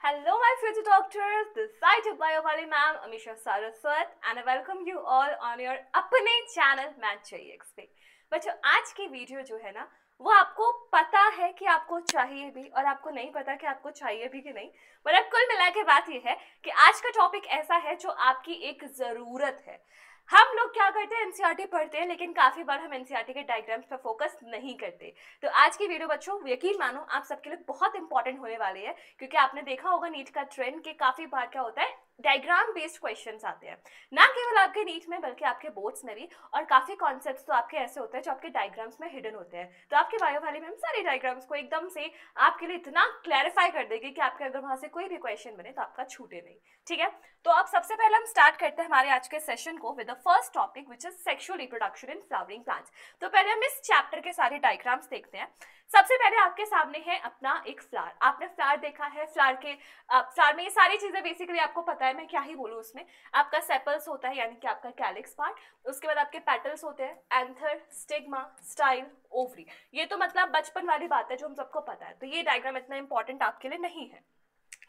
Hello, my future doctors. This side of Biowali ma'am, Amisha Saraswat, and I welcome you all on your अपने channel math चाहिए x पे। बच्चों, आज की video जो है ना, वो आपको पता है कि आपको चाहिए भी और आपको नहीं पता कि आपको चाहिए भी कि नहीं। मतलब कुल मिला के बात ये है कि आज का टॉपिक ऐसा है जो आपकी एक ज़रूरत है। हम लोग क्या करते हैं, एनसीईआरटी पढ़ते हैं, लेकिन काफ़ी बार हम एनसीईआरटी के डायग्राम्स पर फोकस नहीं करते। तो आज की वीडियो बच्चों, यकीन मानो आप सबके लिए बहुत इंपॉर्टेंट होने वाली है, क्योंकि आपने देखा होगा नीट का ट्रेंड के काफ़ी बार क्या होता है, डायग्राम बेस्ड क्वेश्चंस आते हैं, ना केवल आपके नीट में बल्कि आपके बोर्ड्स में भी। और काफ़ी कॉन्सेप्ट्स तो आपके ऐसे होते हैं जो आपके डायग्राम्स में हिडन होते हैं। तो आपके बायो वाली मैम सारे डायग्राम्स को एकदम से आपके लिए इतना क्लैरिफाई कर देगी कि आपके अगर वहाँ से कोई भी क्वेश्चन बने तो आपका छूटे नहीं। ठीक है, तो अब सबसे पहले हम स्टार्ट करते हैं हमारे आज के सेशन को with the first topic which is sexual reproduction in flowering plants. तो पहले हम इस चैप्टर के सारे डायग्राम्स देखते हैं। सबसे पहले आपके सामने है अपना एक फ्लावर। आपने फ्लावर देखा है, फ्लावर में ये सारी चीजें बेसिकली आपको पता है, मैं क्या ही बोलूँ उसमें। आपका सेपल्स होता है यानी कि आपका कैलिक्स पार्ट, उसके बाद आपके पेटल्स होते हैं, एंथर, स्टिग्मा, स्टाइल, ओवरी। ये तो मतलब बचपन वाली बात है जो हम सबको पता है, तो ये डायग्राम इतना इंपॉर्टेंट आपके लिए नहीं है।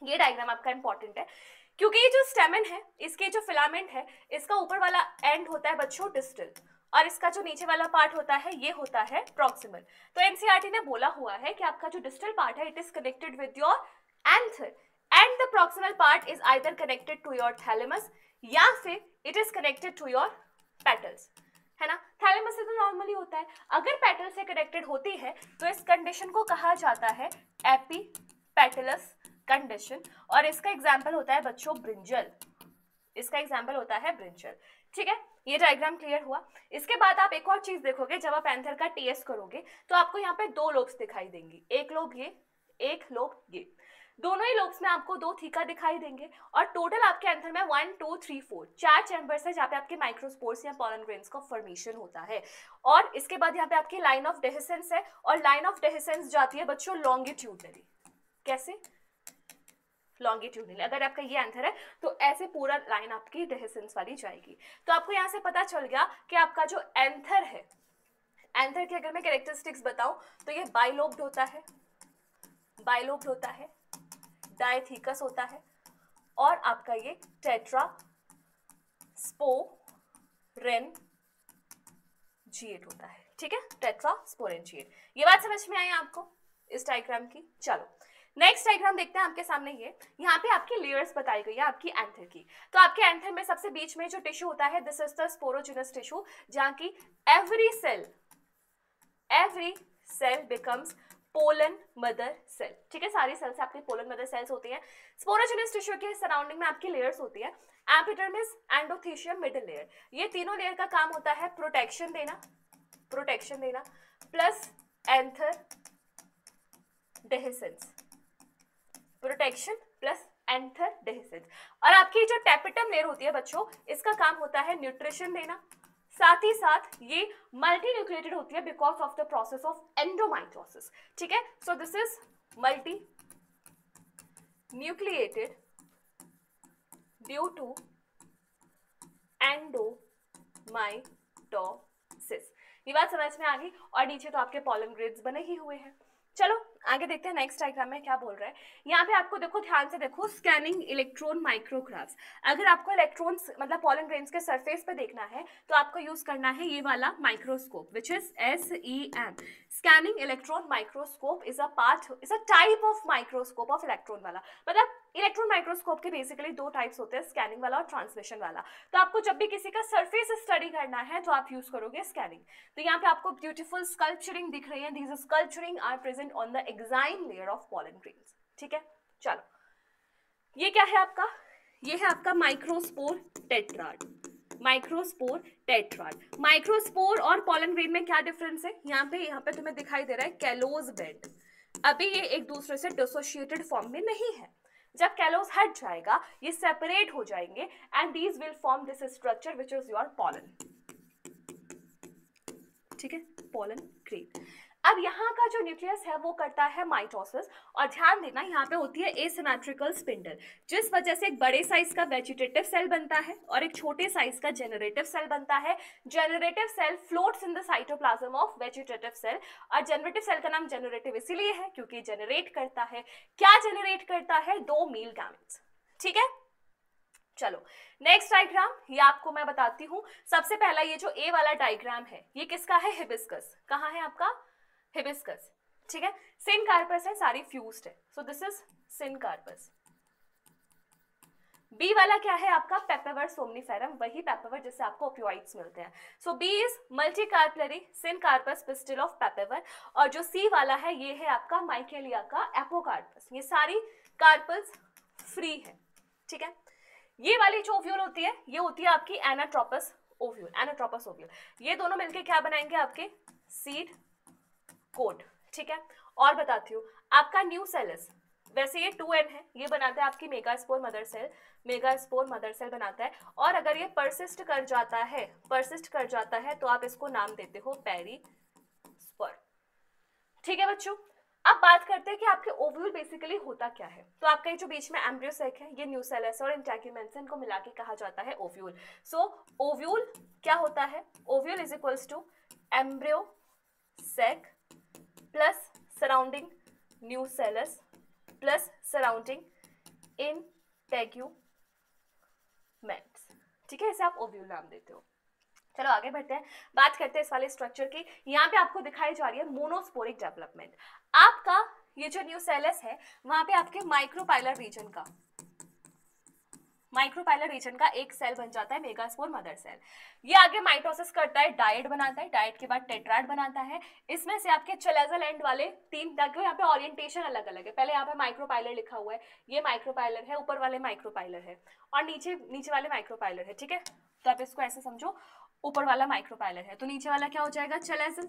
ये डायग्राम आपका इंपॉर्टेंट है क्योंकि ये जो स्टेमन है, इसके जो फिलामेंट है, इसका ऊपर वाला एंड होता है बच्चों डिस्टल, और इसका जो नीचे वाला पार्ट होता है ये होता है प्रॉक्सिमल। तो एनसीईआरटी ने बोला हुआ है कि आपका जो डिस्टल पार्ट है it is connected with your anther and the proximal part is either connected to your thalamus या फिर it is connected to your petals, है ना। थैलेमस से तो नॉर्मली होता है, अगर पेटल से कनेक्टेड होती है तो इस कंडीशन को कहा जाता है एपीपेटलस कंडीशन, और इसका एग्जाम्पल होता है बच्चों ब्रिंजल। इसका एग्जाम्पल होता है ब्रिंजल। ठीक है, ये डायग्राम क्लियर हुआ। इसके बाद आप एक और चीज देखोगे, जब आप एंथर का टीएस करोगे तो आपको यहाँ पे दो लोब्स दिखाई देंगी, एक लोब ये, एक लोब ये। दोनों ही लोब्स में आपको दो थीका दिखाई देंगे, और टोटल आपके एंथर में 1 2 3 4 चार चैम्बर्स है जहाँ पे आपके माइक्रोस्पोर्स या पॉलन ग्रेन्स का फॉर्मेशन होता है। और इसके बाद यहाँ पे आपकी लाइन ऑफ डेहिसेंस है, और लाइन ऑफ डेहिसेंस जाती है बच्चों लॉन्गिट्यूडनली। कैसे? लॉन्गिट्यूडनली। अगर आपका ये आंसर है तो ऐसे पूरा लाइन आपकी डेहिसेंस वाली जाएगी। तो आपको यहाँ से पता चल गया कि आपका जो एंथर है, एंथर की अगर मैं कैरेक्टरिस्टिक्स बताऊं तो ये बाइलोब्ड होता है, बाइलोब्ड होता है, डायथीकस होता है, और आपका ये टेट्रा स्पोरेंजिएट होता है। ठीक है, टेट्रा स्पोरेंजिएट। ये बात समझ में आई आपको इस डायग्राम की? चलो नेक्स्ट डायग्राम देखते हैं आपके सामने। ये यहाँ पे आपकी लेयर्स बताई गई है आपकी एंथर की। तो आपके एंथर में सबसे बीच में जो टिश्यू होता है this is the sporogenous tissue, जहाँ की every cell becomes pollen mother cell. ठीक है, सारी सेल्स आपकी पोलन मदर सेल्स होती हैं। स्पोरोजिनस टिश्यू के सराउंडिंग में आपकी लेयर्स होती है, एपिडर्मिस, एंडोथेशियम, मिडिल लेयर। ये तीनों लेयर का काम होता है प्रोटेक्शन देना plus anther dehiscence, protection plus anther dehiscence. और आपकी जो टेपिटम लेयर होती है बच्चों, इसका काम होता है न्यूट्रिशन देना, साथ ही साथ ये मल्टी न्यूक्लिएटेड होती है because of the process of endomitosis. ठीक है, so this is multi nucleated due to endomitosis. ये बात समझ में आ गई, और नीचे तो आपके पॉलन ग्रेन्स बने ही हुए हैं। चलो आगे देखते हैं नेक्स्ट डायग्राम में क्या बोल रहा है। यहाँ पे आपको देखो, ध्यान से देखो, स्कैनिंग इलेक्ट्रॉन माइक्रोग्राफ्स। अगर आपको इलेक्ट्रॉन्स मतलब पॉलन ग्रेन्स के सरफेस पे देखना है तो आपको यूज करना है ये वाला microscope which is SEM। Scanning electron microscope is a type of microscope of electron वाला। मतलब इलेक्ट्रॉन माइक्रोस्कोप के बेसिकली दो टाइप्स होते हैं, स्कैनिंग वाला और ट्रांसमिशन वाला। तो आपको जब भी किसी का सरफेस स्टडी करना है तो आप यूज करोगे स्कैनिंग। तो यहाँ पे आपको ब्यूटीफुल स्कल्पचरिंग दिख रही है, these sculpturing are present on the exine layer of pollen grains. ठीक है, चलो ये क्या है आपका? ये है आपका माइक्रोस्पोर टेट्राड। माइक्रोस्पोर और पॉलन ग्रेन में क्या डिफरेंस है? यहाँ पे तुम्हें दिखाई दे रहा है कैलोज बेड। अभी ये एक दूसरे से डिसोशिएटेड फॉर्म में नहीं है। जब कैलोस हट जाएगा ये सेपरेट हो जाएंगे and these will form this structure which is your pollen. ठीक है, पॉलन ग्रेन। अब यहाँ का जो न्यूक्लियस है वो करता है माइटोसिस, और ध्यान देना यहाँ पे होती है एसिमेट्रिकल स्पिंडल, जिस वजह से एक बड़े साइज का वेजिटेटिव सेल बनता है और एक छोटे साइज का जेनरेटिव सेल बनता है। Generative cell floats in the cytoplasm of vegetative cell, और जेनरेटिव सेल का नाम जेनरेटिव इसीलिए है क्योंकि जेनरेट करता है। क्या जेनरेट करता है? 2 मेल गैमेट्स। ठीक है, चलो नेक्स्ट डायग्राम, ये आपको मैं बताती हूँ। सबसे पहला ये जो ए वाला डायग्राम है ये किसका है? हिबिस्कस। कहाँ है आपका? हिबिस्कस। ठीक है, सिनकार्पस है, सारी फ्यूज्ड है, so this is syncarpous. B वाला क्या है आपका? पेपेवर सोमनिफेरम, वही पेपेवर जिससे आपको ओपियोइड्स मिलते हैं। So B is multicarpellary syncarpous pistil of papaver, और जो सी वाला है ये है आपका माइकेलिया का एपोकार्पस। ये सारी कार्पल्स फ्री है। ठीक है, ये वाली जो ओव्यूल होती है ये होती है आपकी एनाट्रोपस ओव्यूल, एनाट्रोपस ओव्यूल। ये दोनों मिलके क्या बनाएंगे? आपके सीड कोड। ठीक है, और बताती हूँ आपका न्यूसेलस, वैसे ये 2n है, ये बनाता है आपकी megaspore mother cell, megaspore mother cell बनाता है। और अगर ये परसिस्ट कर जाता है तो आप इसको नाम देते हो पेरिस्पर्म। ठीक है बच्चों, अब बात करते हैं कि आपके ओव्यूल बेसिकली होता क्या है। तो आपका ये जो बीच में एम्ब्रियोसेक है ये न्यूसेलस और इंटेगुमेंट इनको मिला के कहा जाता है ओव्यूल। सो ओव्यूल क्या होता है? Ovule is equals to embryo sac plus surrounding nucellus plus surrounding integuments. ठीक है, इसे आप ओव्यूल नाम देते हो। चलो आगे बढ़ते हैं, बात करते हैं इस वाले स्ट्रक्चर की। यहाँ पे आपको दिखाई जा रही है मोनोस्पोरिक डेवलपमेंट। आपका ये जो न्यूसेलस है वहां पे आपके माइक्रोपाइलर रीजन का एक सेल बन जाता है मेगास्पोर मदर सेल। ये आगे माइटोसिस करता है, डायट बनाता है, डायट के बाद टेट्राड बनाता है। इसमें से आपके चलेजल एंड वाले 3, देखो यहाँ पे ओरिएंटेशन अलग अलग है। पहले यहाँ पे माइक्रोपाइलर लिखा हुआ है, ये माइक्रोपाइलर है, ऊपर वाले माइक्रोपाइलर है, और नीचे वाले माइक्रोपाइलर है। ठीक है, तो आप इसको ऐसे समझो, ऊपर वाला माइक्रोपाइलर है तो नीचे वाला क्या हो जाएगा? चलेजल।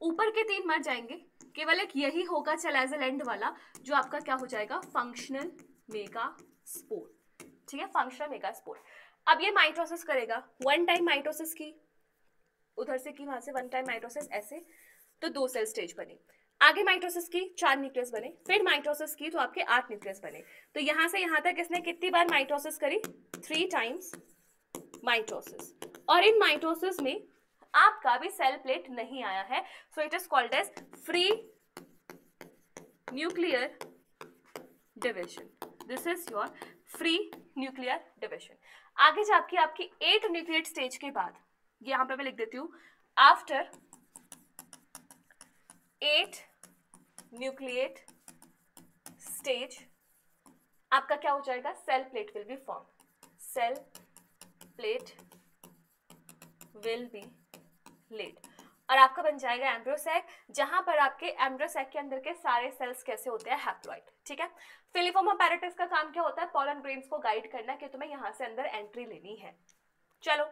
ऊपर के 3 मर जाएंगे, केवल एक यही होगा चलेजल एंड वाला जो आपका क्या हो जाएगा? Functional megaspore. ठीक है, फंक्शनल मेगास्पोर। अब ये माइटोसिस करेगा, 1 टाइम माइटोसिस की, उधर से की, वहां से 1 टाइम माइटोसिस, ऐसे तो 2 सेल स्टेज बने। आगे माइटोसिस की 4 न्यूक्लियस बने, फिर माइटोसिस की तो आपके 8 न्यूक्लियस बने। तो यहां से यहां तक इसने कितनी बार माइटोसिस करी? 3 टाइम्स माइटोसिस। और इन माइटोसिस में आपका भी सेल प्लेट नहीं आया है, so it is called as free nuclear division. This is your free nuclear division. आगे जाके आपकी 8 न्यूक्लिएट स्टेज के बाद, यहां पे मैं लिख देती हूं, आफ्टर 8 न्यूक्लिएट स्टेज आपका क्या हो जाएगा? Cell plate will be form, cell plate will be laid, और आपका बन जाएगा एम्ब्रियोसैक, जहां पर आपके एम्ब्रियोसैक के अंदर के सारे सेल्स कैसे होते हैं? हैप्लॉइड। ठीक है, फिलीफॉर्म अपैरेटस का काम क्या होता है? पॉलन ग्रेन्स को गाइड करना कि तुम्हें यहां से अंदर एंट्री लेनी है। चलो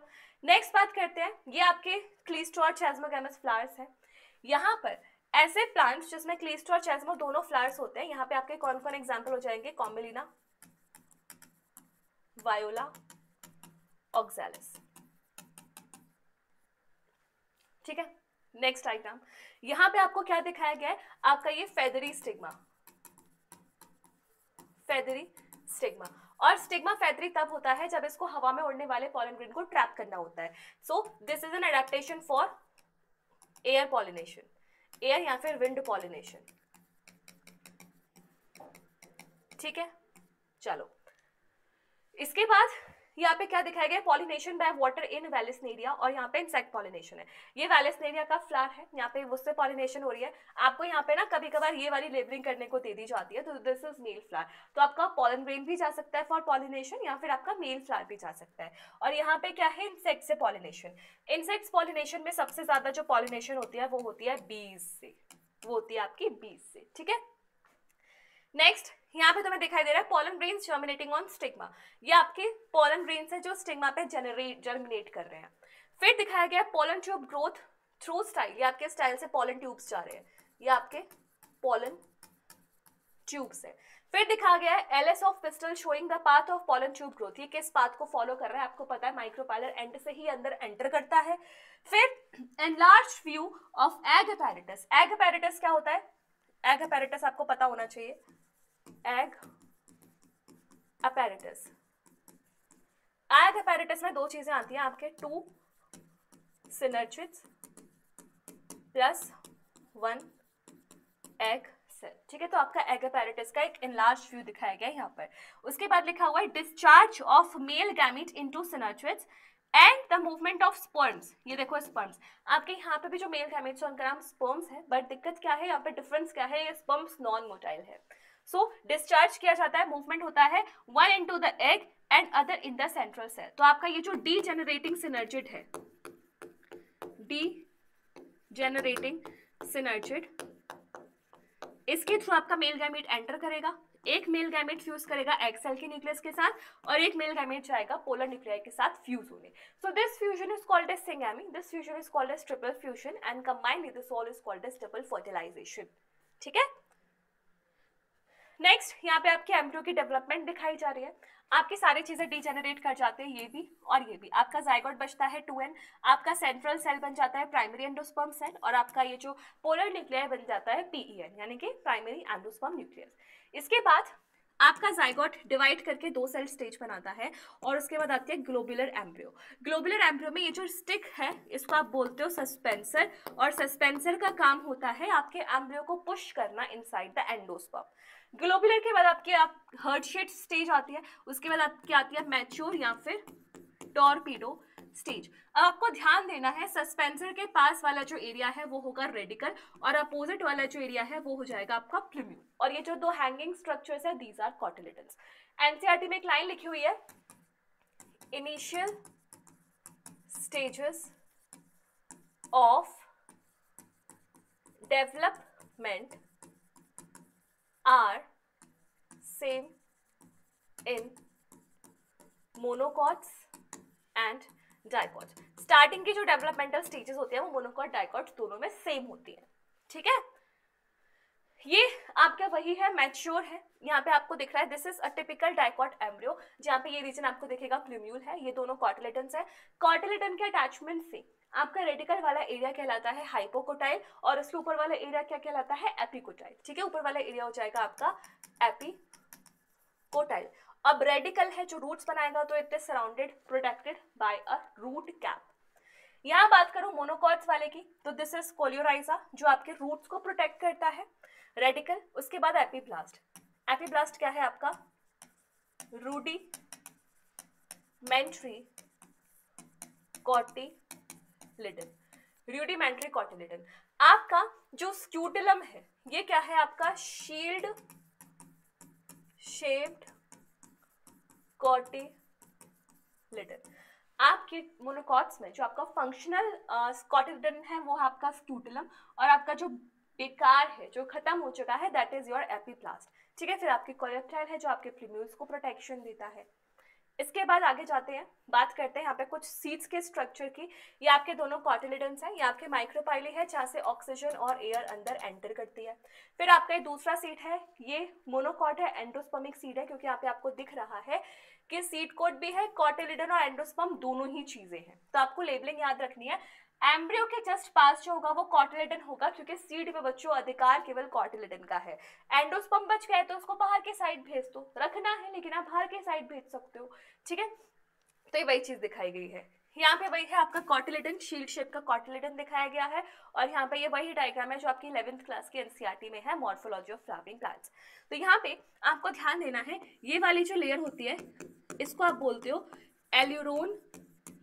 नेक्स्ट बात करते हैं, ये आपके क्लीस्ट्रा और चेस्मोगैमस फ्लावर्स है। यहाँ पर ऐसे प्लांट्स जिसमें क्लीस्ट्रा और चेस्मो दोनों फ्लावर्स होते हैं, यहाँ पे आपके कौन कौन एग्जाम्पल हो जाएंगे? कॉम्बिलिना, वायोला, ऑक्सैलिस। ठीक है, नेक्स्ट डायग्राम, यहां पे आपको क्या दिखाया गया है? आपका ये फेदरी स्टिग्मा, और स्टिग्मा फेदरी तब होता है जब इसको हवा में उड़ने वाले पॉलन ग्रेन को ट्रैप करना होता है। So this is an adaptation for air pollination, air या फिर विंड पॉलिनेशन। ठीक है, चलो इसके बाद यहाँ पे क्या दिखाया गया? Pollination by water in Vallisneria, और यहाँ पे इंसेक्ट पॉलिनेशन है। ये वैलिसनेरिया का फ्लावर है, यहाँ पे उससे पॉलिनेशन हो रही है। आपको यहाँ पे ना कभी कभार ये वाली लेबलिंग करने को दे दी जाती है, तो दिस इज मेल फ्लावर, तो आपका पॉलन ग्रेन भी जा सकता है फॉर पॉलिनेशन, या फिर आपका मेल फ्लावर भी जा सकता है। और यहाँ पे क्या है? इंसेक्ट से पॉलिनेशन। इंसेक्ट्स पॉलिनेशन में सबसे ज्यादा जो पॉलिनेशन होती है वो होती है बीज से, वो होती है आपकी बीज से। ठीक है, नेक्स्ट यहाँ पे तुम्हें दिखाई दे रहा है pollen grains germinating on stigma. ये आपके पॉलन ग्रेन्स है जो स्टिग्मा पे जर्मिनेट कर रहे हैं। फिर दिखाया गया pollen tube growth through style, ये आपके स्टाइल से पॉलन ट्यूब्स जा रहे हैं, ये आपके पॉलन ट्यूब्स है। फिर दिखाया गया है LS of pistol showing the path of pollen tube growth, ये किस पाथ को फॉलो कर रहा है? आपको पता है माइक्रोपाइलर एंड से ही अंदर एंटर करता है। फिर enlarge view of egg apparatus. Egg apparatus क्या होता है? एग अपैरेटस आपको पता होना चाहिए। एग अपैरेटस, एग अपैरेटस में दो चीजें आती हैं आपके, 2 सिनर्जिड्स प्लस 1 एग सेल। ठीक है, तो आपका एग अपैरेटस का एक एनलार्ज व्यू दिखाया गया है यहाँ पर। उसके बाद लिखा हुआ है discharge of male gamete into synergids and the movement of sperms. ये देखो स्पर्म्स, आपके यहाँ पे भी जो मेल गैमेट्स है उनका नाम स्पर्म्स है, बट दिक्कत क्या है यहाँ पे, डिफरेंस क्या है, ये स्पर्म्स नॉन मोटाइल है। सो डिस्चार्ज किया जाता है, मूवमेंट होता है, one into the egg and other in the central cell. तो आपका ये जो डी जेनरेटिंग सिनर्जिड है, डी जेनरेटिंग सिनर्जिड, इसके थ्रू आपका मेल गैमेट एंटर करेगा, एक मेल गैमेट फ्यूज करेगा एग सेल के न्यूक्लियस के साथ, और एक मेल गैमेट जाएगा पोलर न्यूक्लियाई के साथ फ्यूज होने। So this fusion is called as syngamy, this fusion is called as triple fusion and combinedly this all is called as triple fertilization. ठीक है, नेक्स्ट यहाँ पे आपके एम्ब्रियो की डेवलपमेंट दिखाई जा रही है। आपकी सारी चीजें डीजेनरेट कर जाते हैं, ये भी और ये भी। आपका जाइगोट बचता है 2n, आपका सेंट्रल सेल बन जाता है प्राइमरी एंडोस्पर्म सेल, और आपका ये जो पोलर न्यूक्लियर बन जाता है PEN, यानी कि प्राइमरी एंडोस्पर्म न्यूक्लियस। इसके बाद आपका जाइगोट डिवाइड करके 2 सेल स्टेज बनाता है, और उसके बाद आती है ग्लोबुलर एम्ब्रियो। ग्लोबुलर एम्ब्रियो में ये जो स्टिक है इसको आप बोलते हो सस्पेंसर, और सस्पेंसर का काम होता है आपके एम्ब्रियो को पुश करना इनसाइड द एंडोस्पर्म। ग्लोबुलर के बाद आपके हर्ट शेड स्टेज आती है, उसके बाद आपकी आती है मैच्योर या फिर टॉर्पीडो स्टेज। अब आपको ध्यान देना है, सस्पेंसर के पास वाला जो एरिया है वो होगा रेडिकल, और अपोजिट वाला जो एरिया है वो हो जाएगा आपका प्लूम्यूल, और ये जो 2 हैंगिंग स्ट्रक्चर्स है दीज आर कॉटिलेडन्स। एनसीईआरटी में एक लाइन लिखी हुई है, initial stages of development are same in monocots and dicots। Starting की जो डेवलपमेंटल स्टेजेस होती है वो मोनोकॉट डाइकॉट दोनों में सेम होती है। ठीक है, ये आपका वही है, मैच्योर है। यहाँ पे आपको दिख रहा है this is a typical dicot embryo, जहाँ पे ये रीजन आपको दिखेगा प्लूम्यूल है, ये दोनों कॉटिलेडन्स है। कॉटिलेडन के अटैचमेंट से आपका रेडिकल वाला एरिया कहलाता है हाइपोकोटाइल, और उसके ऊपर वाला एरिया क्या कहलाता है, एपिकोटाइल। ठीक है, ऊपर वाला एरिया हो जाएगा आपका एपिकोटाइल। अब रेडिकल है जो रूट्स बनाएगा, तो it is surrounded protected by a root cap. यहाँ बात करूं मोनोकॉट्स वाले की, तो दिस इज कोलियोराइजा जो आपके रूट्स को प्रोटेक्ट करता है, रेडिकल। उसके बाद एपीब्लास्ट। एपीब्लास्ट क्या है आपका, रूडिमेंट्री कॉटिलिडन, रूडिमेंट्री कॉटिलिडन। आपका जो स्क्यूटलम है ये क्या है आपका, शील्ड शेप्ड कॉटिलिडन। आपके मोनोकॉट्स में जो आपका फंक्शनल कॉटिलिडन है वो आपका स्क्यूटलम, और आपका जो बेकार है जो खत्म हो चुका है दैट इज योर एपीप्लास्ट। ठीक है, फिर आपकी कोलेप्टाइल है जो आपके प्रीम्यूल्स को प्रोटेक्शन देता है। इसके बाद आगे जाते हैं, बात करते हैं यहाँ पे कुछ सीड्स के स्ट्रक्चर की। ये आपके दोनों कॉटिलिडन्स हैं, ये आपके माइक्रोपाइली है जहाँ से ऑक्सीजन और एयर अंदर एंटर करती है। फिर आपका ये दूसरा सीड है, ये मोनोकॉट है, एंडोस्पर्मिक सीड है, क्योंकि यहाँ पे आपको दिख रहा है कि सीड कोट भी है, कॉटिलिडन और एंडोस्पर्म दोनों ही चीजें हैं। तो आपको लेबलिंग याद रखनी है, एम्ब्रियो के जस्ट पास जो होगा वो कॉटिलिडन होगा, क्योंकि सीड पे बच्चों अधिकार केवल कॉटिलिडन का है। एंडोस्पर्म बच गया है तो उसको बाहर के साइड भेज दो, रखना है लेकिन आप बाहर के साइड भेज सकते हो। ठीक है, तो ये वही चीज दिखाई गई है। यहाँ पे वही है आपका कॉटिलिडन, शील्ड शेप का कॉटिलिडन दिखाया गया है, और यहाँ पे ये वही डायग्राम है जो आपकी 11th क्लास की एनसीईआरटी में है, मॉर्फोलॉजी ऑफ फ्लावरिंग प्लांट्स। तो यहाँ पे आपको ध्यान देना है, ये वाली जो लेयर होती है इसको आप बोलते हो एल्यूरोन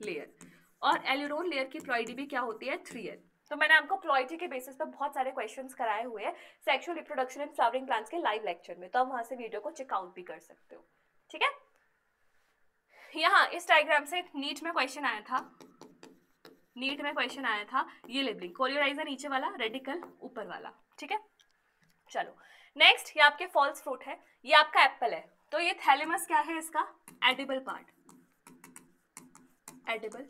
लेयर, और एल्यूरोन लेयर की प्लॉइडी भी क्या होती है, 3L। तो मैंने आपको प्लॉइडी के बेसिस पे बहुत सारे क्वेश्चंस कराए हुए हैं sexual reproduction in flowering plants के लाइव लेक्चर में, तो आप वहां से वीडियो को चेकआउट भी कर सकते हो। ठीक है, यहाँ इस डायग्राम से नीट में क्वेश्चन आया था, नीट में क्वेश्चन आया था ये लेबलिंग, कोलियोराइजा नीचे वाला, रेडिकल ऊपर वाला। ठीक है, चलो नेक्स्ट, ये आपके फॉल्स फ्रूट है, ये आपका एप्पल है, तो ये थैलेमस क्या है इसका, एडिबल पार्ट, एडिबल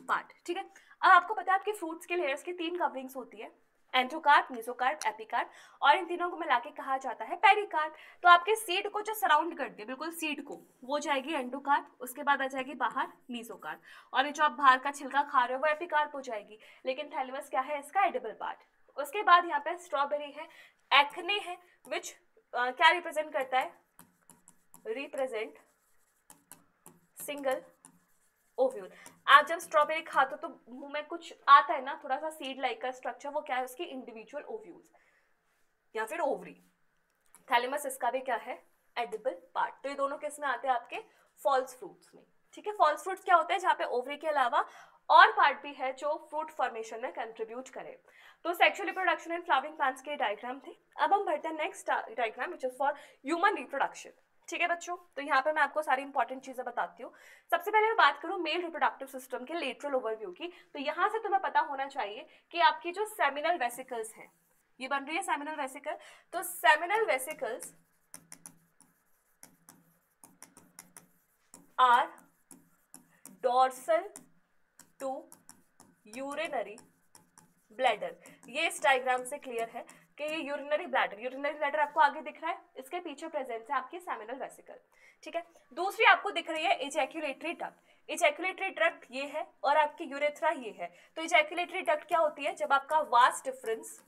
पार्ट। ठीक है, अब आपको पता है आपके फ्रूट्स के लेयर्स की 3 कवरिंग्स होती है, एंडोकार्प, मेसोकार्प, एपिकार्प, और इन तीनों को मिला के कहा जाता है पेरिकार्प। तो आपके सीड को जो सराउंड करती है बिल्कुल सीड को, वो जाएगी एंडोकार्प, उसके बाद आ जाएगी बाहर मेसोकार्प, और ये जो आप बाहर का छिलका खा रहे हो वो एपिकार्प हो जाएगी। लेकिन थैलेमस क्या है इसका एडिबल पार्ट। उसके बाद यहाँ पे स्ट्रॉबेरी है, एक्ने है, विच क्या रिप्रेजेंट करता है, रिप्रेजेंट सिंगल ओव्यूल। आप जब स्ट्रॉबेरी खाते हो तो मुंह में कुछ आता है ना, थोड़ा सा सीड लाइक का स्ट्रक्चर, वो क्या है उसकी इंडिविजुअल ओव्यूल्स या फिर ओवरी। थैलेमस इसका भी क्या है, एडिबल पार्ट। तो ये दोनों किस में आते हैं, आपके फॉल्स फ्रूट्स में। ठीक है, फॉल्स फ्रूट्स क्या होते हैं, जहाँ पे ओवरी के अलावा और पार्ट भी है जो फ्रूट फॉर्मेशन में कंट्रीब्यूट करे। तो sexual reproduction and flowering plants के डायग्राम थे। अब हम बढ़ते हैं next diagram which is for human reproduction. ठीक है बच्चों, तो यहाँ पे मैं आपको सारी इंपॉर्टेंट चीजें बताती हूँ। सबसे पहले मैं बात करूँ मेल रिप्रोडक्टिव सिस्टम के लेटरल ओवरव्यू की, तो यहाँ से तुम्हें पता होना चाहिए कि आपकी जो सेमिनल वेसिकल्स हैं, ये बन रही है सेमिनल वेसिकल। तो seminal vesicles are dorsal to urinary bladder. ये इस डायग्राम से क्लियर है कि ये यूरिनरी ब्लैडर आपको आगे दिख रहा है, इसके पीछे प्रेजेंट है आपकी सेमिनल वेसिकल। ठीक है, दूसरी आपको दिख रही है इजैक्युलेटरी डक्ट। इजैक्युलेटरी डक्ट ये है और आपकी यूरेथ्रा ये है। तो इजैक्युलेटरी डक्ट क्या होती है, जब आपका वास डिफरेंस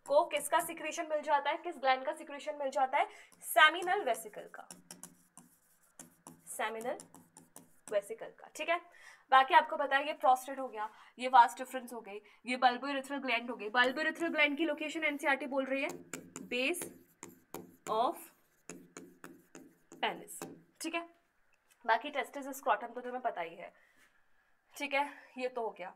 को किसका सिक्रीशन मिल जाता है, किस ग्लैंड का सिक्रीशन मिल जाता है, सेमिनल वेसिकल का, सेमिनल वेसिकल का। ठीक है, बाकी आपको पता है ये प्रोस्टेट हो गया, ये वास डिफरेंस हो गई, ये बल्बोइरेथ्रल ग्लैंड हो गई। बल्बोइरेथ्रल ग्लैंड की लोकेशन एनसीईआरटी बोल रही है बेस ऑफ पेनिस। ठीक है, बाकी टेस्टिस स्क्रॉटम तो तुम्हें पता ही है। ठीक है, ये तो हो गया।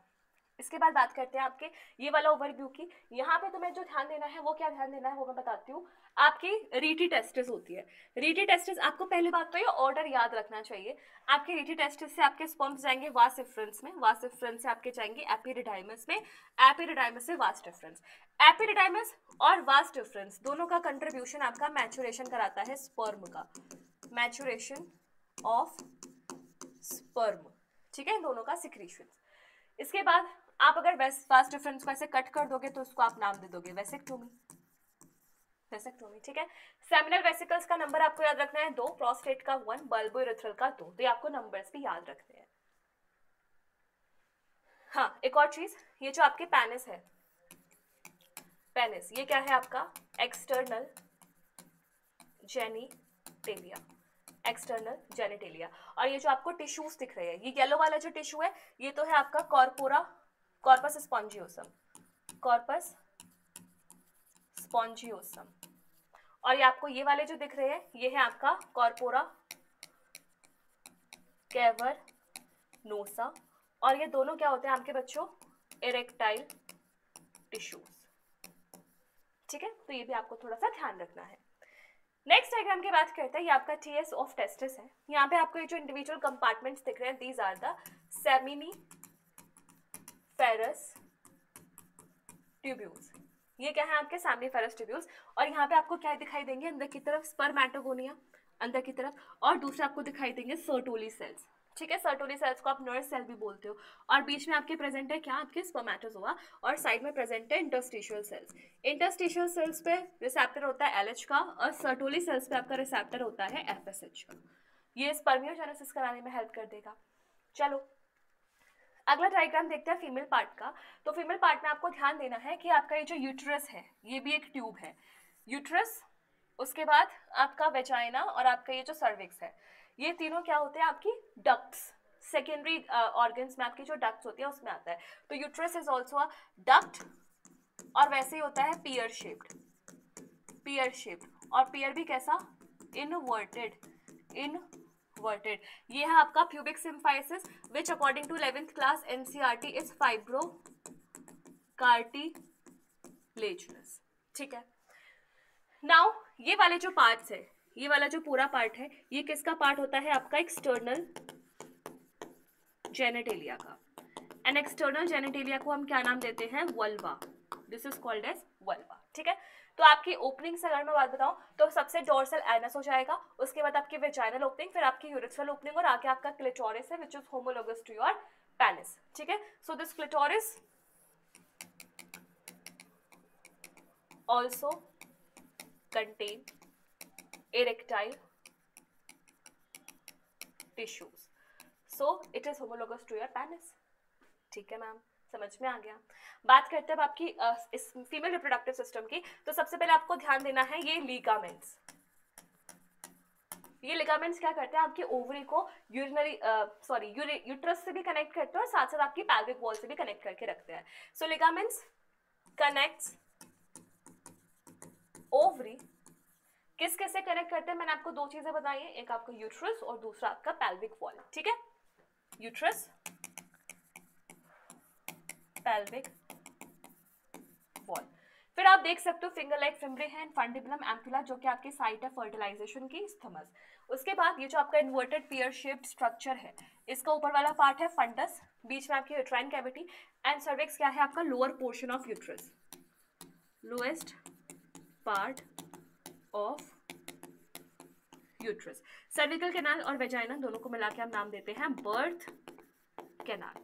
इसके बाद बात करते हैं आपके ये वाला ओवरव्यू की। यहाँ पे तुम्हें जो ध्यान देना है वो क्या ध्यान देना है वो मैं बताती हूँ। आपकी रीटी टेस्टिस होती है। रीटी टेस्टिस आपको पहली बात तो ये ऑर्डर याद रखना चाहिए। आपके रीटी टेस्टिस से आपके स्पर्म्स जाएंगे वास डिफरेंस में, वास डिफरेंस से आपके जाएंगे एपिडिडाइमस में, एपिडिडाइमस से वास डिफरेंस। एपिडिडाइमस और वास डिफरेंस दोनों का कंट्रीब्यूशन आपका मैचुरेशन कराता है स्पर्म का, मैचुरेशन ऑफ स्पर्म। ठीक है, दोनों का सिक्रीशन। इसके बाद आप अगर वास डिफरेंस को ऐसे कट कर दोगे तो उसको आप नाम दे दोगे वेसेक्टोमी, वेसेक्टोमी। ठीक है, सेमिनल वेसिकल्स का नंबर आपको याद रखना है 2, प्रोस्टेट का 1, बल्बोइरेथ्रल का 2। तो ये आपको नंबर्स भी याद रखने हैं। हाँ, एक और चीज, ये जो आपके पेनिस है, पेनिस ये क्या है आपका एक्सटर्नल जेनिटेलिया, एक्सटर्नल जेनिटेलिया। और ये जो आपको टिश्यूज दिख रहे हैं, ये येलो वाला जो टिश्यू है ये तो है आपका corpora, corpus spongiosum, corpus spongiosum. और ये आपको ये वाले जो दिख रहे हैं ये है आपका कॉर्पोरा कैवर्नोसा। और ये दोनों क्या होते हैं आपके बच्चों, इरेक्टाइल टिश्यूज। ठीक है, तो ये भी आपको थोड़ा सा ध्यान रखना है। नेक्स्ट डायग्राम की बात करते हैं, ये आपका टीएस ऑफ टेस्टिस है। यहाँ पे आपको ये जो इंडिविजुअल कंपार्टमेंट्स दिख रहे हैं, these are the seminiferous tubules. ये क्या है आपके सेमिनिफेरस ट्यूब्यूल्स। और यहाँ पे आपको क्या दिखाई देंगे, अंदर की तरफ स्पर्मेटोगोनिया अंदर की तरफ, और दूसरे आपको दिखाई देंगे सर्टोली सेल्स। ठीक है, सर्टोली सेल्स को आप नर्व सेल भी बोलते हो। और बीच में आपके प्रेजेंट है क्या, आपके स्पर्मेटोजोआ, और साइड में प्रेजेंट है इंटरस्टिशियल सेल्स। इंटरस्टिशियल सेल्स पे रिसेप्टर होता है LH का, और सर्टोली सेल्स पे आपका रिसेप्टर होता है FSH का। ये स्पर्मियोजेनेसिस कराने में हेल्प कर देगा। चलो अगला डायग्राम देखते हैं फीमेल पार्ट का। तो फीमेल पार्ट में आपको ध्यान देना है कि आपका ये जो यूट्रस है ये भी एक ट्यूब है, यूट्रस, उसके बाद आपका वेजाइना और आपका ये जो सर्विक्स है, ये तीनों क्या होते हैं आपकी डक्ट्स। सेकेंडरी ऑर्गन्स में आपकी जो डक्ट्स होती है उसमें आता है। तो uterus is also a duct, और वैसे ही होता है पियर शेप्ड, पियर शेप्ड, और पियर भी कैसा, इनवर्टेड, इनवर्टेड। ये है आपका pubic symphysis which according to 11th class NCERT is fibro cartilaginous. ठीक है, नाउ ये वाले जो पार्ट्स है, ये वाला जो पूरा पार्ट है ये किसका पार्ट होता है आपका एक्सटर्नल जेनेटेलिया का। एंड एक्सटर्नल जेनेटेलिया को हम क्या नाम देते हैं, vulva. This is called as vulva. ठीक है, तो आपकी ओपनिंग से अगर मैं बात बताऊं तो सबसे डोर्सल एनस हो जाएगा, उसके बाद आपकी वेजाइनल ओपनिंग, फिर आपकी यूरेथ्रल ओपनिंग, और आगे आपका क्लिटोरिस है which is homologous to your penis. ठीक है, so this clitoris also contain erectile tissues, so it is homologous to your penis. ठीक है मैम, समझ में आ गया। बात करते हैं अब आपकी इस फीमेल रिप्रोडक्टिव सिस्टम की। तो सबसे पहले आपको ध्यान देना है ये लिगामेंट्स। ये लिगामेंट्स क्या करते हैं, आपके ओवरी को यूट्रस से भी कनेक्ट करते हैं और साथ साथ आपकी पैल्विक वॉल से भी कनेक्ट करके रखते हैं। सो लिगामेंट्स कनेक्ट्स ओवरी, किस किस से कनेक्ट करते हैं, मैंने आपको दो चीजें बताई हैं, एक आपका यूट्रस और दूसरा आपका पैल्विक वॉल। ठीक है, यूट्रस पैल्विक वॉल। फिर आप देख सकते हो फिंगर लाइक फिम्ब्रे है, फंडिबुलम एम्पुला जो कि आपकी साइट है फर्टिलाइजेशन की, स्थमस। उसके बाद ये जो आपका इन्वर्टेड पियर शेप्ड स्ट्रक्चर है, इसका ऊपर वाला पार्ट है फंडस, बीच में आपकी यूट्राइन कैविटी, एंड सर्विक्स क्या है आपका lower portion of uterus, lowest part of uterus. Cervical canal और वेजाइना दोनों को मिला के हम नाम देते हैं बर्थ कैनाल।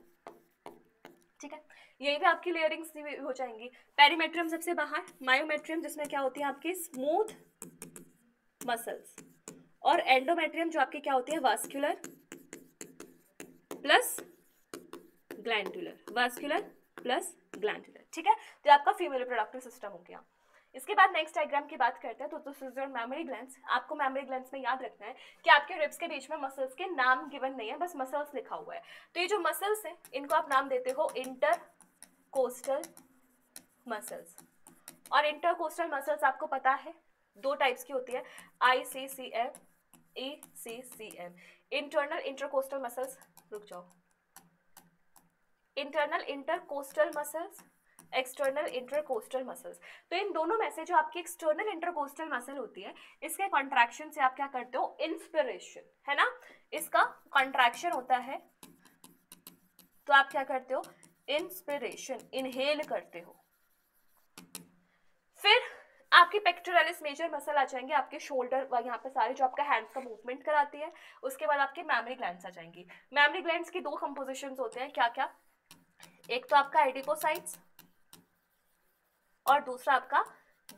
ठीक है, यही पे आपकी लेयरिंग्स हो जाएंगी। पेरीमेट्रियम सबसे बाहर, मायोमेट्रियम जिसमें क्या होती है आपकी स्मूथ मसल्स, और एंडोमेट्रियम जो आपकी क्या होती है vascular plus glandular, vascular plus glandular. ठीक है, तो आपका फीमेल रिप्रोडक्टिव सिस्टम हो गया। इसके बाद नेक्स्ट डायग्राम की बात करते हैं। तो this is your mammary glands. आपको मेमोरी ग्लैंड्स में याद रखना है कि आपके रिब्स के बीच में मसल्स के नाम गिवन नहीं है, बस मसल्स लिखा हुआ है। तो ये जो मसल्स हैं इनको आप नाम देते हो इंटरकोस्टल मसल्स। और इंटरकोस्टल मसल्स आपको पता है दो टाइप्स की होती है, ICCM, ECCM। Internal intercostal muscles, रुक जाओ, internal intercostal muscles, external intercostal muscles. तो इन दोनों में से जो आपकी एक्सटर्नल इंटरकोस्टल मसल होती है, इसके कॉन्ट्रैक्शन से आप क्या करते हो, इंस्पिरेशन, है ना, इसका कॉन्ट्रैक्शन होता है तो आप क्या करते हो, इंस्पिरेशन, इनहेल करते हो। फिर आपकी पेक्टोरलिस मेजर मसल आ जाएंगे, आपके शोल्डर व यहाँ पे सारे जो आपका हैंड्स का मूवमेंट कराती है। उसके बाद आपके मैमरी ग्लैंड्स आ जाएंगी। मैमरी ग्लैंड्स की दो कंपोजिशंस होते हैं, क्या क्या, एक तो आपका एडिपोसाइट्स और दूसरा आपका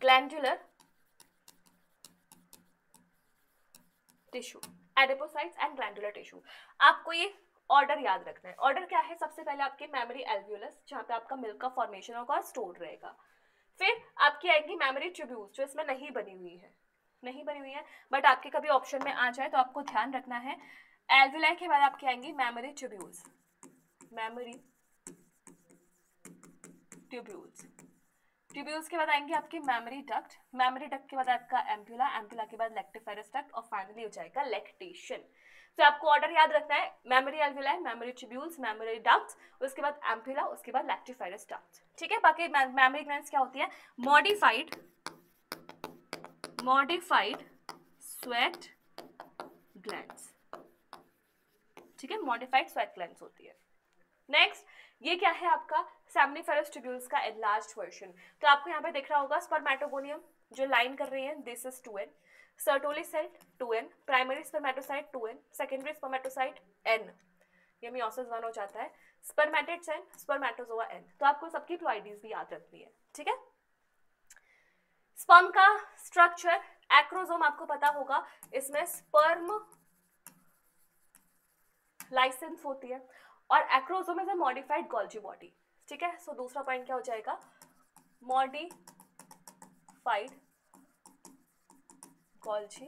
glandular tissue, adipocytes and glandular tissue. आपको ये ऑर्डर याद रखना है। ऑर्डर क्या है, सबसे पहले आपके मेमोरी एल्वियोलस जहाँ पे आपका मिल्क का फॉर्मेशन होगा और स्टोर रहेगा। फिर आपकी आएगी मेमोरी ट्यूब्यूल्स जो इसमें नहीं बनी हुई है, बट आपके कभी ऑप्शन में आ जाए तो आपको ध्यान रखना है। एल्वियोलाई के बाद आपकी आएंगी mammary tubules, mammary tubules. Tubules के बाद आएंगे आपकी मेमोरी डक्ट के बाद आपका एम्पुला के बाद लेक्टिफेरस डक्ट और फाइनली हो जाएगा लैक्टेशन। तो आपको ऑर्डर याद रखना है, memory alveoli, mammary tubules, memory ducts, उसके बाद एम्पुला, उसके बाद लैक्टिफेरस डक्ट। ठीक है, बाकी मेमोरी ग्लैंड्स क्या होती है, मॉडिफाइड स्वेट ग्लैंड्स। ठीक है, मॉडिफाइड स्वेट ग्लैंड्स होती है। नेक्स्ट ये क्या है आपका सेमनीफेरस ट्यूब्यूल्स का एनलार्ज्ड वर्जन। तो आपको यहाँ पे दिख रहा होगा स्पर्मेटोगोनियम जो लाइन कर रही है, this is 2n, Sertoli cell 2n, primary spermatocyte 2n, secondary spermatocyte n, ये मियोसिस 1 हो जाता है, स्पर्मेटिड्स n, स्पर्मेटोजोआ n। तो आपको सबकी प्लॉइडीज भी याद रखनी है। ठीक है, स्पर्म का स्ट्रक्चर, एक्रोसोम आपको पता होगा, इसमें स्पर्म लाइसेंस होती है और acrosome is a modified Golgi body. ठीक है, सो दूसरा पॉइंट क्या हो जाएगा, मॉडिफाइड गोल्जी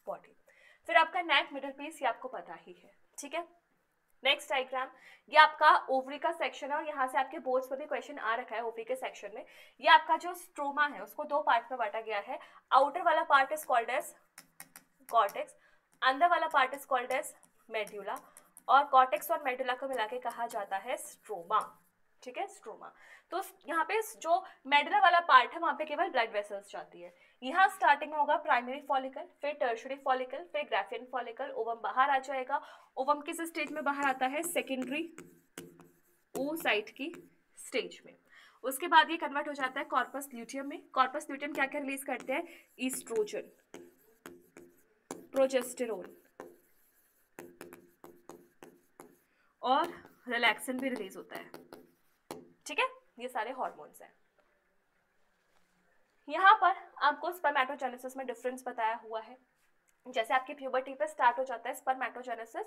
बॉडी। फिर आपका नेक मिडल पीस, ये आपको पता ही है। ठीक है, नेक्स्ट डायग्राम, ये आपका ओवरी का सेक्शन है और यहाँ से आपके बोर्ड्स पर भी क्वेश्चन आ रखा है ओवरी के सेक्शन में। ये आपका जो स्ट्रोमा है उसको दो पार्ट में बांटा गया है। आउटर वाला part is called as cortex, अंदर वाला part is called as medulla, और कॉर्टेक्स और मेडुला को मिला के कहा जाता है स्ट्रोमा। ठीक है, स्ट्रोमा। तो यहाँ पे जो मेडुला वाला पार्ट है वहाँ पे केवल ब्लड वेसल्स जाती है। यहाँ स्टार्टिंग में होगा प्राइमरी फॉलिकल, फिर टर्शियरी फॉलिकल, फिर ग्राफियन फॉलिकल, ओवम बाहर आ जाएगा। ओवम किस स्टेज में बाहर आता है, सेकेंडरी oocyte की स्टेज में। उसके बाद ये कन्वर्ट हो जाता है कॉर्पस ल्यूटियम में। कॉर्पस ल्यूटियम क्या क्या रिलीज करते हैं, ईस्ट्रोजन, प्रोजेस्टेरोन और रिलैक्सिन भी रिलीज होता है। ठीक है, ये सारे हार्मोन्स हैं। यहाँ पर आपको स्पर्मेटोजेनेसिस में डिफरेंस बताया हुआ है। जैसे आपकी प्यूबर्टी पे स्टार्ट हो जाता है स्पर्मेटोजेनेसिस,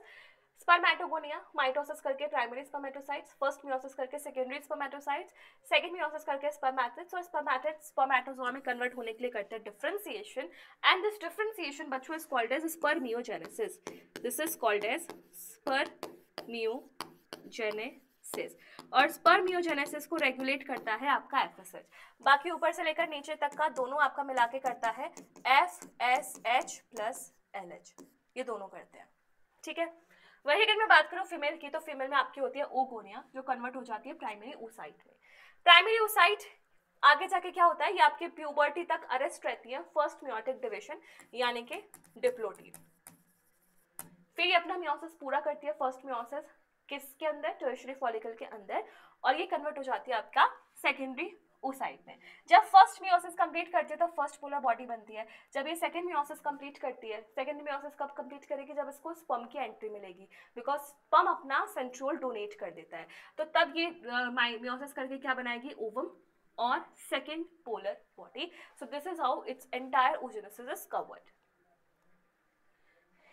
स्पर्मेटोगोनिया, माइटोसिस करके प्राइमरी स्पर्मेटोसाइट्स, फर्स्ट मियोसिस करके सेकेंडरी स्पर्मेटोसाइट्स, सेकंड मियोसिस करके स्पर्मेटिड्स, और स्पर्मेटिड्स स्पर्मेटोजोआ में कन्वर्ट होने के लिए करते हैं डिफरेंशिएशन, एंड दिस डिफरेंशिएशन बच्चों is called as spermiogenesis. This is called as spermiogenesis, और स्पर्मियोजेनेसिस को रेगुलेट करता है आपका एफएसएच। बाकी ऊपर से लेकर नीचे तक का दोनों आपका मिला के करता है एफएसएच प्लस एलएच, ये दोनों करते हैं, ठीक है। वही अगर मैं बात करूं फीमेल की, तो फीमेल में आपकी होती है ओगोनिया, जो कन्वर्ट हो जाती है प्राइमरी oocyte में। प्राइमरी oocyte आगे जाके क्या होता है, ये आपके प्यूबर्टी तक अरेस्ट रहती है, फर्स्ट मियोटिक डिवीजन यानी कि डिप्लोइड। फिर ये अपना मियोसिस पूरा करती है, फर्स्ट मियोसिस किसके अंदर, टर्शियरी फॉलिकल के अंदर, और ये कन्वर्ट हो जाती है आपका सेकेंडरी oocyte में। जब फर्स्ट मियोसिस कंप्लीट करती है तो फर्स्ट पोलर बॉडी बनती है। जब ये सेकंड मियोसिस कंप्लीट करती है, सेकंड मियोसिस कब कंप्लीट करेगी, जब इसको स्पर्म की एंट्री मिलेगी, बिकॉज स्पर्म अपना सेंट्रियोल डोनेट कर देता है, तो तब ये मियोसिस करके क्या बनाएगी, ओवम और second polar body. So this is how its entire oogenesis is covered.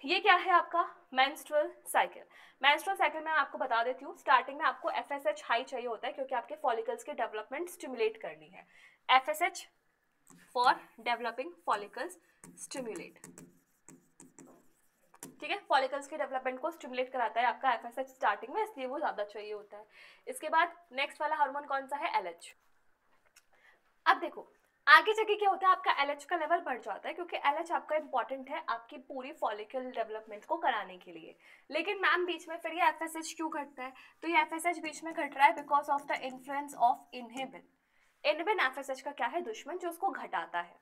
ये क्या है आपका मेंस्ट्रुअल साइकिल। मेंस्ट्रुअल साइकिल में आपको बता देती हूँ, स्टार्टिंग में आपको एफएसएच हाई चाहिए होता है, क्योंकि आपके फॉलिकल्स की डेवलपमेंट स्टिमुलेट करनी है। FSH for developing follicles stimulate, ठीक है, फॉलिकल्स की डेवलपमेंट को स्टिमुलेट कराता है आपका एफएसएच स्टार्टिंग में, इसलिए वो ज्यादा चाहिए होता है। इसके बाद नेक्स्ट वाला हार्मोन कौन सा है, एलएच। अब देखो आगे जाके क्या होता है, आपका एलएच का लेवल बढ़ जाता है, क्योंकि एलएच आपका इंपॉर्टेंट है आपकी पूरी फॉलिकल डेवलपमेंट को कराने के लिए। लेकिन मैम बीच में फिर ये एफएसएच क्यों घटता है, तो ये एफएसएच बीच में घट रहा है because of the influence of inhibin. Inhibin FSH का क्या है, दुश्मन, जो उसको घटाता है।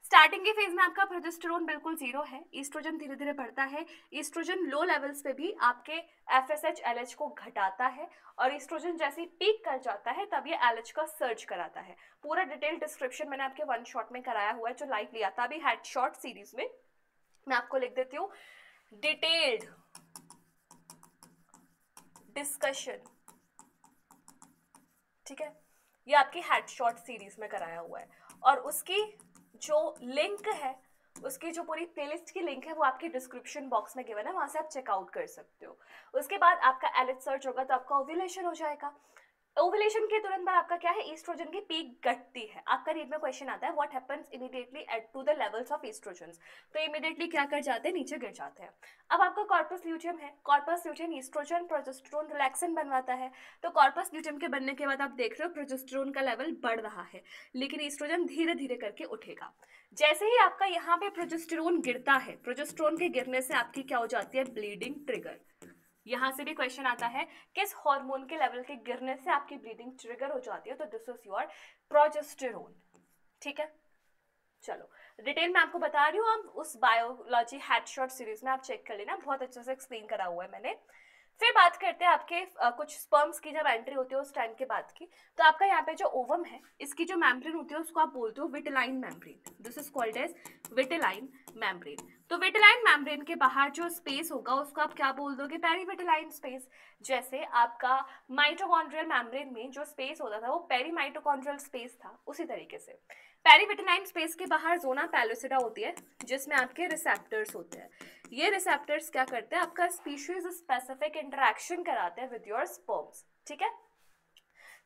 स्टार्टिंग के फेज में आपका प्रोजेस्टेरोन बिल्कुल जीरो है, ईस्ट्रोजन धीरे धीरे बढ़ता है। ईस्ट्रोजन लो लेवल्स पे भी आपके एफएसएच एलएच को घटाता है, और ईस्ट्रोजन जैसे ही पीक कर जाता है तब ये एलएच का सर्ज कराता है। पूरा डिटेल डिस्क्रिप्शन मैंने आपके वन शॉट में कराया हुआ है, जो लाइव लिया था अभी हेड शॉट सीरीज में, मैं आपको लिख देती हूँ, डिटेल्ड डिस्कशन, ठीक है, ये आपकी हेड शॉट सीरीज में कराया हुआ है, और उसकी जो लिंक है, उसकी जो पूरी प्लेलिस्ट की लिंक है वो आपके डिस्क्रिप्शन बॉक्स में गिवन है, वहां से आप चेकआउट कर सकते हो। उसके बाद आपका एलएच सर्च होगा तो आपका ओव्यूलेशन हो जाएगा। ओवुलेशन के तुरंत बाद आपका क्या है, ईस्ट्रोजन की पीक घटती है। आपका रीड में क्वेश्चन आता है what happens immediately at to the levels of estrogens, तो इमीडिएटली क्या कर जाते हैं, नीचे गिर जाते हैं। अब आपका कॉर्पस ल्यूटियम है, corpus luteum estrogen progesterone relaxant बनवाता है, तो कॉर्पस ल्यूटियम के बनने के बाद आप देख रहे हो प्रोजेस्टेरोन का लेवल बढ़ रहा है, लेकिन ईस्ट्रोजन धीरे धीरे करके उठेगा। जैसे ही आपका यहाँ पे प्रोजेस्टेरोन गिरता है, प्रोजेस्टेरोन के गिरने से आपकी क्या हो जाती है, ब्लीडिंग ट्रिगर। यहाँ से भी क्वेश्चन आता है किस हार्मोन के लेवल के गिरने से आपकी ब्लीडिंग ट्रिगर हो जाती है, तो दिस इज योर प्रोजेस्टेरोन, ठीक है। चलो डिटेल में आपको बता रही हूँ, आप उस बायोलॉजी हेडशॉट सीरीज में आप चेक कर लेना, बहुत अच्छे से एक्सप्लेन करा हुआ है मैंने। फिर बात करते हैं आपके कुछ स्पर्म्स की जब एंट्री होती है उस टाइम के बाद की, तो आपका यहाँ पे जो ओवम है, इसकी जो मेम्ब्रेन होती है उसको आप बोलते हो vitelline membrane, this is called as vitelline membrane. तो विटेलाइन मेम्ब्रेन के बाहर जो स्पेस होगा उसको आप क्या बोल दोगे, पेरीविटेलाइन स्पेस। जैसे आपका माइटोकॉन्ड्रियल मेम्ब्रेन में जो स्पेस होता था वो पेरीमाइटोकॉन्ड्रियल स्पेस था, उसी तरीके से पेरीविटेलाइन स्पेस के बाहर जोना पैलोसिडा होती है, जिसमें आपके रिसेप्टर्स होते हैं। ये रिसेप्टर्स क्या करते हैं, आपका स्पीशीज स्पेसिफिक इंटरेक्शन कराते हैं विद योर स्पर्म्स, ठीक है।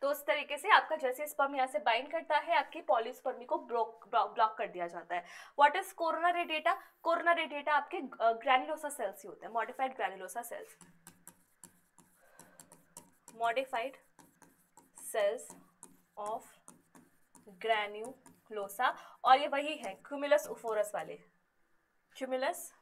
तो उस तरीके से आपका जैसे स्पर्म यहाँ से बाइंड करता है, आपकी पॉलीस्पर्मी को ब्लॉक कर दिया जाता है। What is corona radiata, corona radiata आपके ग्रैन्युलोसा सेल्स ही होते हैं, modified granulosa cells, modified cells of granulosa, और ये वही है क्यूमुलस ओफोरस वाले, क्यूमुलस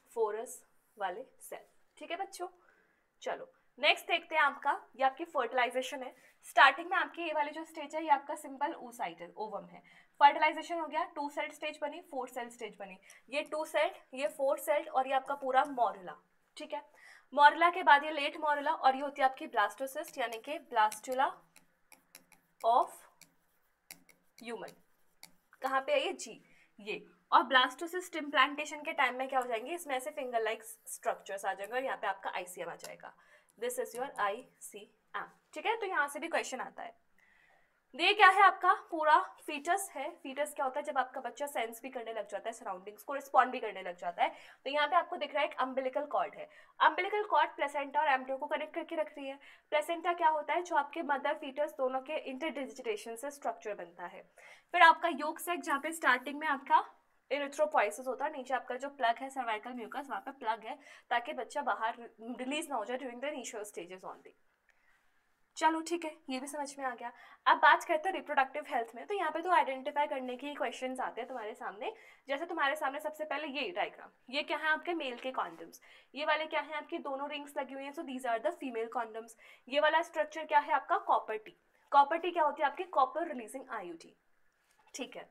ओफोरस वाले सेल, ठीक है बच्चों। चलो नेक्स्ट देखते हैं आपका, ये आपकी फर्टिलाइजेशन है। स्टार्टिंग में आपकी ये वाली जो स्टेज है ये आपका सिंपल oocyte है, ओवम है। फर्टिलाइजेशन हो गया, 2 सेल स्टेज बनी, 4 सेल स्टेज बनी, ये 2 सेल, ये 4 सेल, और ये आपका पूरा मॉरुला, ठीक है। मॉरुला के बाद ये लेट मॉरुला, और ये होती है आपकी ब्लास्टोसिस्ट यानी कि ब्लास्टुला ऑफ ह्यूमन, कहाँ पे है ये, जी ये। और ब्लास्टोसिस्ट इम्प्लांटेशन के टाइम में क्या हो जाएंगे, इसमें ऐसे फिंगर लाइक स्ट्रक्चर्स आ जाएंगे, और यहाँ पे आपका आईसीएम आ जाएगा, दिस इज योर ICM, ठीक है। तो यहाँ से भी क्वेश्चन आता है। ये क्या है, आपका पूरा फीटस है। फीटस क्या होता है, जब आपका बच्चा सेंस भी करने लग जाता है, सराउंडिंग्स को रिस्पॉन्ड भी करने लग जाता है। तो यहाँ पे आपको दिख रहा है एक अम्बिलिकल कॉर्ड है। अम्बिलिकल कॉर्ड प्लेसेंटा और एम्ब्रियो को कनेक्ट करके रख रही है। प्लेसेंटा क्या होता है, जो आपके मदर फीटस दोनों के इंटरडिजिटेशन से स्ट्रक्चर बनता है। फिर आपका योग सेक, जहाँ पे स्टार्टिंग में आपका इरिथ्रोपोइसिस होता है, नीचे आपका जो प्लग है सर्वाइकल म्यूकस, वहाँ पे प्लग है ताकि बच्चा बाहर रिलीज ना हो जाए during the initial stages only. चलो ठीक है, ये भी समझ में आ गया। अब बात करते हैं रिप्रोडक्टिव हेल्थ में। तो यहाँ पे तो आइडेंटिफाई करने के क्वेश्चंस आते हैं तुम्हारे सामने। जैसे तुम्हारे सामने सबसे पहले ये डायग्राम, ये क्या है आपके मेल के कॉन्डम्स, ये वाले क्या है आपकी दोनों रिंग्स लगी हुई हैं, so these are the female condoms. ये वाला स्ट्रक्चर क्या है आपका, कॉपर टी। कॉपर टी क्या होती है आपकी, कॉपर रिलीजिंग IUD, ठीक है।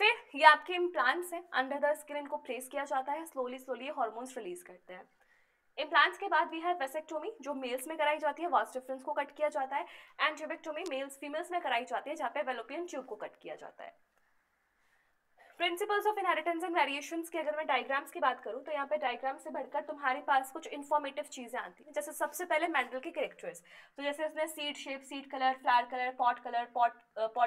फिर ये आपके इम्प्लांट्स हैं, अंडर द स्किन इनको प्लेस किया जाता है, स्लोली स्लोली हार्मोन्स रिलीज करते हैं। इम्प्लांट्स के बाद भी है वेसेक्टोमी, जो मेल्स में कराई जाती है, वास डिफरेंस को कट किया जाता है। एंड ट्यूबेक्टोमी मेल्स फीमेल्स में कराई जाती है, जहाँ पे वेलोपियन ट्यूब को कट किया जाता है। Principles of inheritance and variations की अगर मैं डायग्राम्स की बात करूं, तो यहाँ पे डायग्राम से बढ़कर तुम्हारे पास कुछ इन्फॉर्मेटिव चीजें आती हैं। जैसे सबसे पहले मेंडल के कैरेक्टर्स, तो जैसे उसने seed shape, seed colour, colour, pot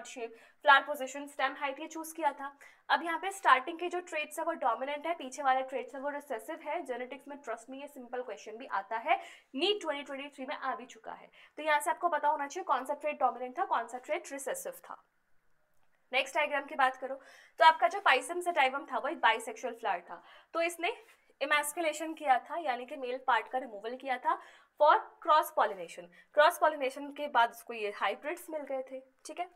shape, flower position, stem height ये चूज किया था। अब यहाँ पे स्टार्टिंग के जो ट्रेट्स है वो डोमिनेंट है, पीछे वाले ट्रेट्स है वो रिसेसिव है। जेनेटिक्स में ट्रस्ट में ये सिंपल क्वेश्चन भी आता है, नीट 2023 में आ भी चुका है। तो यहाँ से आपको पता होना चाहिए कौन सा ट्रेट डोमिनेंट था, कौन सा ट्रेट रिसेसिव था। नेक्स्ट डायग्राम की बात करो, तो आपका जो पाइसम सेटाइवम था वो एक बाइसेक्सुअल फ्लावर था। तो इसने इमैस्कुलेशन किया था, यानी कि मेल पार्ट का रिमूवल किया था for cross pollination. Cross pollination के बाद उसको ये हाइब्रिड्स मिल गए थे, ठीक है।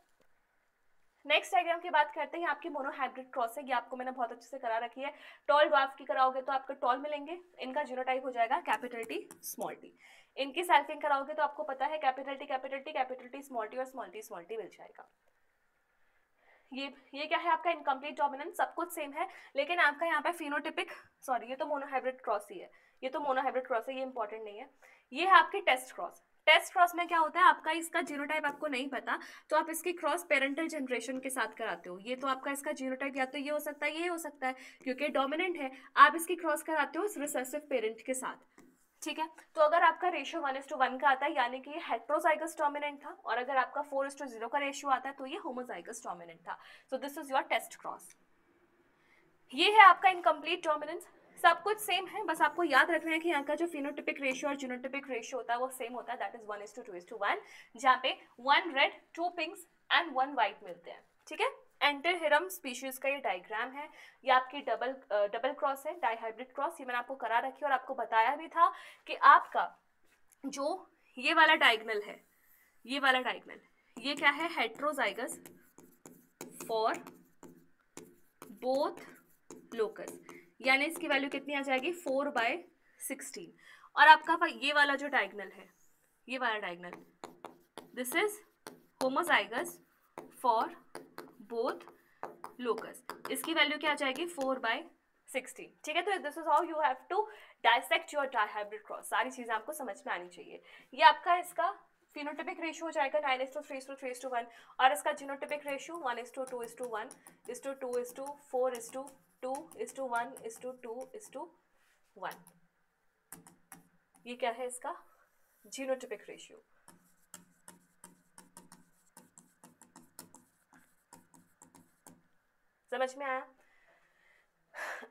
नेक्स्ट डायग्राम की बात करते हैं, आपकी मोनोहाइब्रिड क्रॉस है, ये आपको मैंने बहुत अच्छे से करा रखी है। टॉल ड्वार्फ की कराओगे तो आपको टॉल मिलेंगे, इनका जीनोटाइप हो जाएगा कैपिटल T स्मॉल t। इनकी सेल्फिंग कराओगे तो आपको पता है कैपिटल T स्मॉल t और स्मॉल t मिल जाएगा। ये क्या है आपका इनकम्प्लीट डोमिनेंस, सब कुछ सेम है, लेकिन आपका यहाँ पे फिनोटिपिक, सॉरी ये तो मोनोहाइब्रिड क्रॉस ही है, ये तो मोनोहाइब्रिड क्रॉस है, ये इंपॉर्टेंट नहीं है। ये है आपकी टेस्ट क्रॉस। टेस्ट क्रॉस में क्या होता है, आपका इसका जीनोटाइप आपको नहीं पता तो आप इसकी क्रॉस पेरेंटल जनरेशन के साथ कराते हो। ये तो आपका इसका जीनोटाइप या तो ये हो सकता है, ये हो सकता है, क्योंकि डोमिनेंट है। आप इसकी क्रॉस कराते हो इस रिसेसिव पेरेंट के साथ, ठीक है। तो अगर आपका रेशियो 1:1 का आता है, यानी कि ये हेट्रोजाइगस डोमिनेंट था, और अगर आपका 4:0 का रेशियो आता है तो ये होमोजाइगस डोमिनेंट था। So this is your test cross. ये है आपका इनकम्प्लीट डोमिनेंस, सब कुछ सेम है, बस आपको याद रखना है कि यहाँ का जो फिनोटिपिक रेशियो और जीनोटिपिक रेशियो होता है वो सेम होता है, दैट इज 1:2:1, जहाँ पे 1 रेड 2 पिंक्स एंड 1 वाइट मिलते हैं, ठीक है। एंटेरहिरम स्पीशीज का ये डायग्राम है, ये आपकी डबल क्रॉस है, डाइहाइब्रिड क्रॉस, ये मैंने आपको करा रखी और आपको बताया भी था कि आपका जो ये वाला डायगोनल है, ये वाला डायगोनल, ये क्या है, हेट्रोजाइगस फॉर बोथ लोकस, यानी इसकी वैल्यू कितनी आ जाएगी 4/16। और आपका ये वाला जो डायगोनल है, ये वाला diagonal, this is homozygous for both locus, इसकी वैल्यू क्या आ जाएगी 4/16, ठीक है। तो this is how you have to dissect your dihybrid cross, सारी चीजें आपको समझ में आनी चाहिए। ये आपका इसका फिनोटिपिक रेशियो हो जाएगा 9:3:3:1, और इसका जीनोटिपिक रेशियो 1:2:1 2:4:2:1:1। ये क्या है इसका जीनोटिपिक रेशियो। समझ में आया।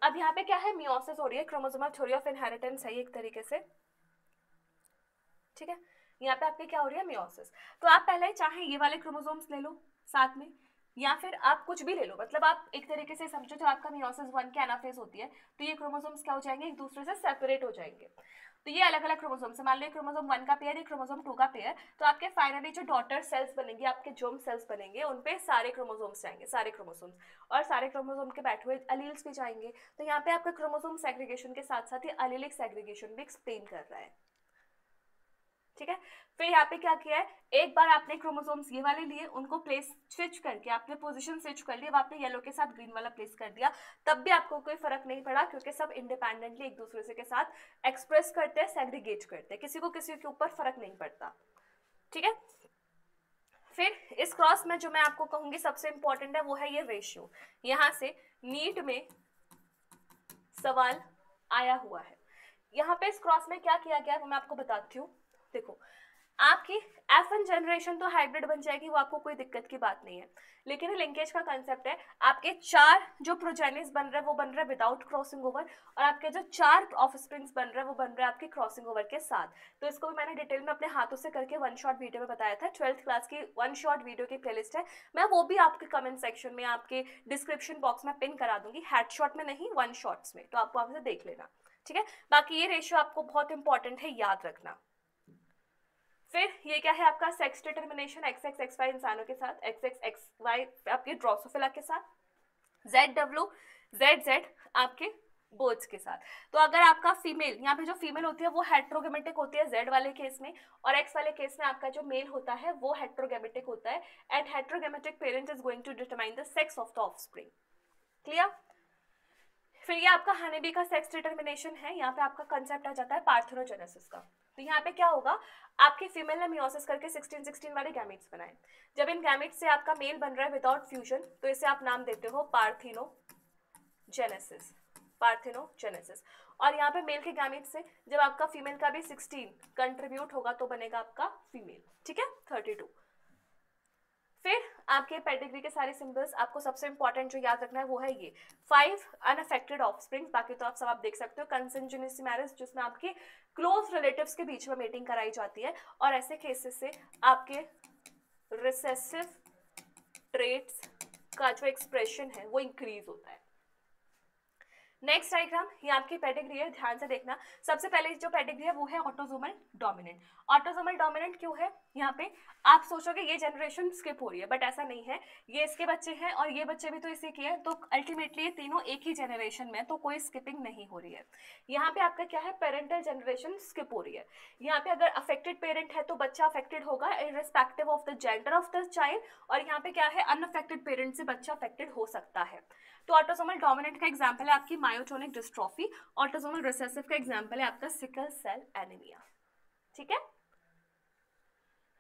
अब यहाँ पे क्या है, मियोसिस हो रही है, क्रोमोसोमल थ्योरी ऑफ इनहेरिटेंस है एक तरीके से, ठीक है। यहाँ पे आपके क्या हो रही है, मियोसिस। तो आप पहले चाहे ये वाले क्रोमोसोम्स ले लो साथ में, या फिर आप कुछ भी ले लो, मतलब आप एक तरीके से समझो, जब आपका मियोसिस 1 की एनाफेज होती है तो ये क्रोमोसोम्स क्या हो जाएंगे, एक दूसरे से सेपरेट हो जाएंगे। तो ये अलग अलग क्रोमोसोम्स, मान लो क्रोमोसोम 1 का पेयर, क्रोमोसोम 2 का पेयर, तो आपके फाइनली जो डॉटर सेल्स बनेंगे, आपके जोम सेल्स बनेंगे, उन पे सारे क्रोमोसोम्स जाएंगे, सारे क्रोमोसोम्स, और सारे क्रोमोसोम के बैठे हुए अलील्स भी जाएंगे। तो यहाँ पे आपका क्रोमोसोम सेग्रीगेशन के साथ साथ ही अलीलिक सेग्रीगेशन भी एक्सप्लेन कर रहा है, ठीक है। फिर यहाँ पे क्या किया है, एक बार आपने क्रोमोसोम्स ये वाले लिए, उनको प्लेस स्विच करके आपने पोजीशन स्विच कर लिया, आपने येलो के साथ ग्रीन वाला प्लेस कर दिया, तब भी आपको कोई फर्क नहीं पड़ा, क्योंकि सब इंडिपेंडेंटली एक दूसरे से के साथ एक्सप्रेस करते हैं, सेग्रीगेट करते हैं, किसी को किसी के ऊपर फर्क नहीं पड़ता, ठीक है। फिर इस क्रॉस में जो मैं आपको कहूंगी सबसे इंपॉर्टेंट है वो है ये रेशियो। यहां से नीट में सवाल आया हुआ है, यहाँ पे इस क्रॉस में क्या किया गया है वो मैं आपको बताती हूँ। देखो आपकी F1 जनरेशन तो हाइब्रिड बन जाएगी, वो आपको कोई दिक्कत की बात नहीं है, लेकिन लिंकेज का कंसेप्ट है आपके 4 जो प्रोजेनिस बन रहे हैं वो बन रहे हैं विदाउट क्रॉसिंग ओवर, और आपके जो 4 ऑफस्प्रिंग्स बन रहे हैं वो बन रहे हैं आपके क्रॉसिंग ओवर के साथ। तो इसको भी मैंने डिटेल में अपने हाथों से करके वन शॉट वीडियो में बताया था, 12th क्लास की वन शॉट वीडियो की प्लेलिस्ट है, मैं वो भी आपके कमेंट सेक्शन में आपके डिस्क्रिप्शन बॉक्स में पिन करा दूंगी, हेडशॉट में नहीं वन शॉट्स में, तो आप वहां से देख लेना, ठीक है। बाकी ये रेशियो आपको बहुत इंपॉर्टेंट है, याद रखना। फिर ये क्या है आपका सेक्स डिटर्मिनेशन XX XY इंसानों के साथ, XX XY आपके ड्रोसोफिला के साथ, ZW ZZ आपके बर्ड्स के साथ। तो अगर आपका फीमेल, यहाँ पे जो फीमेल होती है वो हेट्रोगेमेटिक होती है Z वाले केस में, और X वाले केस में आपका जो मेल होता है वो हेट्रोगेमेटिक होता है, and heterogametic parent is going to determine the sex of the offspring. Clear? फिर ये आपका हनीबी का सेक्स डिटर्मिनेशन है, यहाँ पे आपका कंसेप्ट आ जाता है पार्थेनोजेनेसिस का। तो यहाँ पे क्या होगा, आपके फीमेल ने मियोसिस करके 16 वाले गैमेट्स बनाए, जब इन गैमेट्स से आपका मेल बन रहा है विदाउट फ्यूजन, तो इसे आप नाम देते हो पार्थेनोजेनेसिस, पार्थेनोजेनेसिस। और यहाँ पे मेल के गैमेट्स से जब आपका फीमेल का भी 16 कंट्रीब्यूट होगा तो बनेगा आपका फीमेल, ठीक है, 32। फिर आपके पेडिग्री के सारे सिंबल्स, आपको सबसे इंपॉर्टेंट जो याद रखना है वो है ये 5 अनअफेक्टेड ऑफस्प्रिंग, बाकी तो आप सब आप देख सकते हो। कंसेंजुनिटी मैरिज, जिसमें आपके क्लोज रिलेटिव्स के बीच में मीटिंग कराई जाती है, और ऐसे केसेस से आपके रिसेसिव ट्रेट्स का जो एक्सप्रेशन है वो इंक्रीज होता है। नेक्स्ट डायग्राम, ये आपकी पेडिग्री है, ध्यान से देखना। सबसे पहले जो पेडिग्री है वो है ऑटोसोमल डोमिनेंट। ऑटोसोमल डोमिनेंट क्यों है, यहाँ पे आप सोचोगे ये जनरेशन स्किप हो रही है, बट ऐसा नहीं है, ये इसके बच्चे हैं और ये बच्चे भी तो इसी के हैं, तो अल्टीमेटली ये तीनों एक ही जनरेशन में, तो कोई स्किपिंग नहीं हो रही है। यहाँ पे आपका क्या है, पेरेंटल जनरेशन स्किप हो रही है। यहाँ पे अगर अफेक्टेड पेरेंट है तो बच्चा अफेक्टेड होगा irrespective of the gender of the child, और यहाँ पे क्या है, अनअफेक्टेड पेरेंट से बच्चा अफेक्टेड हो सकता है। तो ऑटोसोमल डोमिनेंट का एग्जांपल है आपकी मायोटोनिक डिस्ट्रॉफी, ऑटोसोमल रिसेसिव का एग्जांपल है आपका सिकल सेल एनीमिया, ठीक है।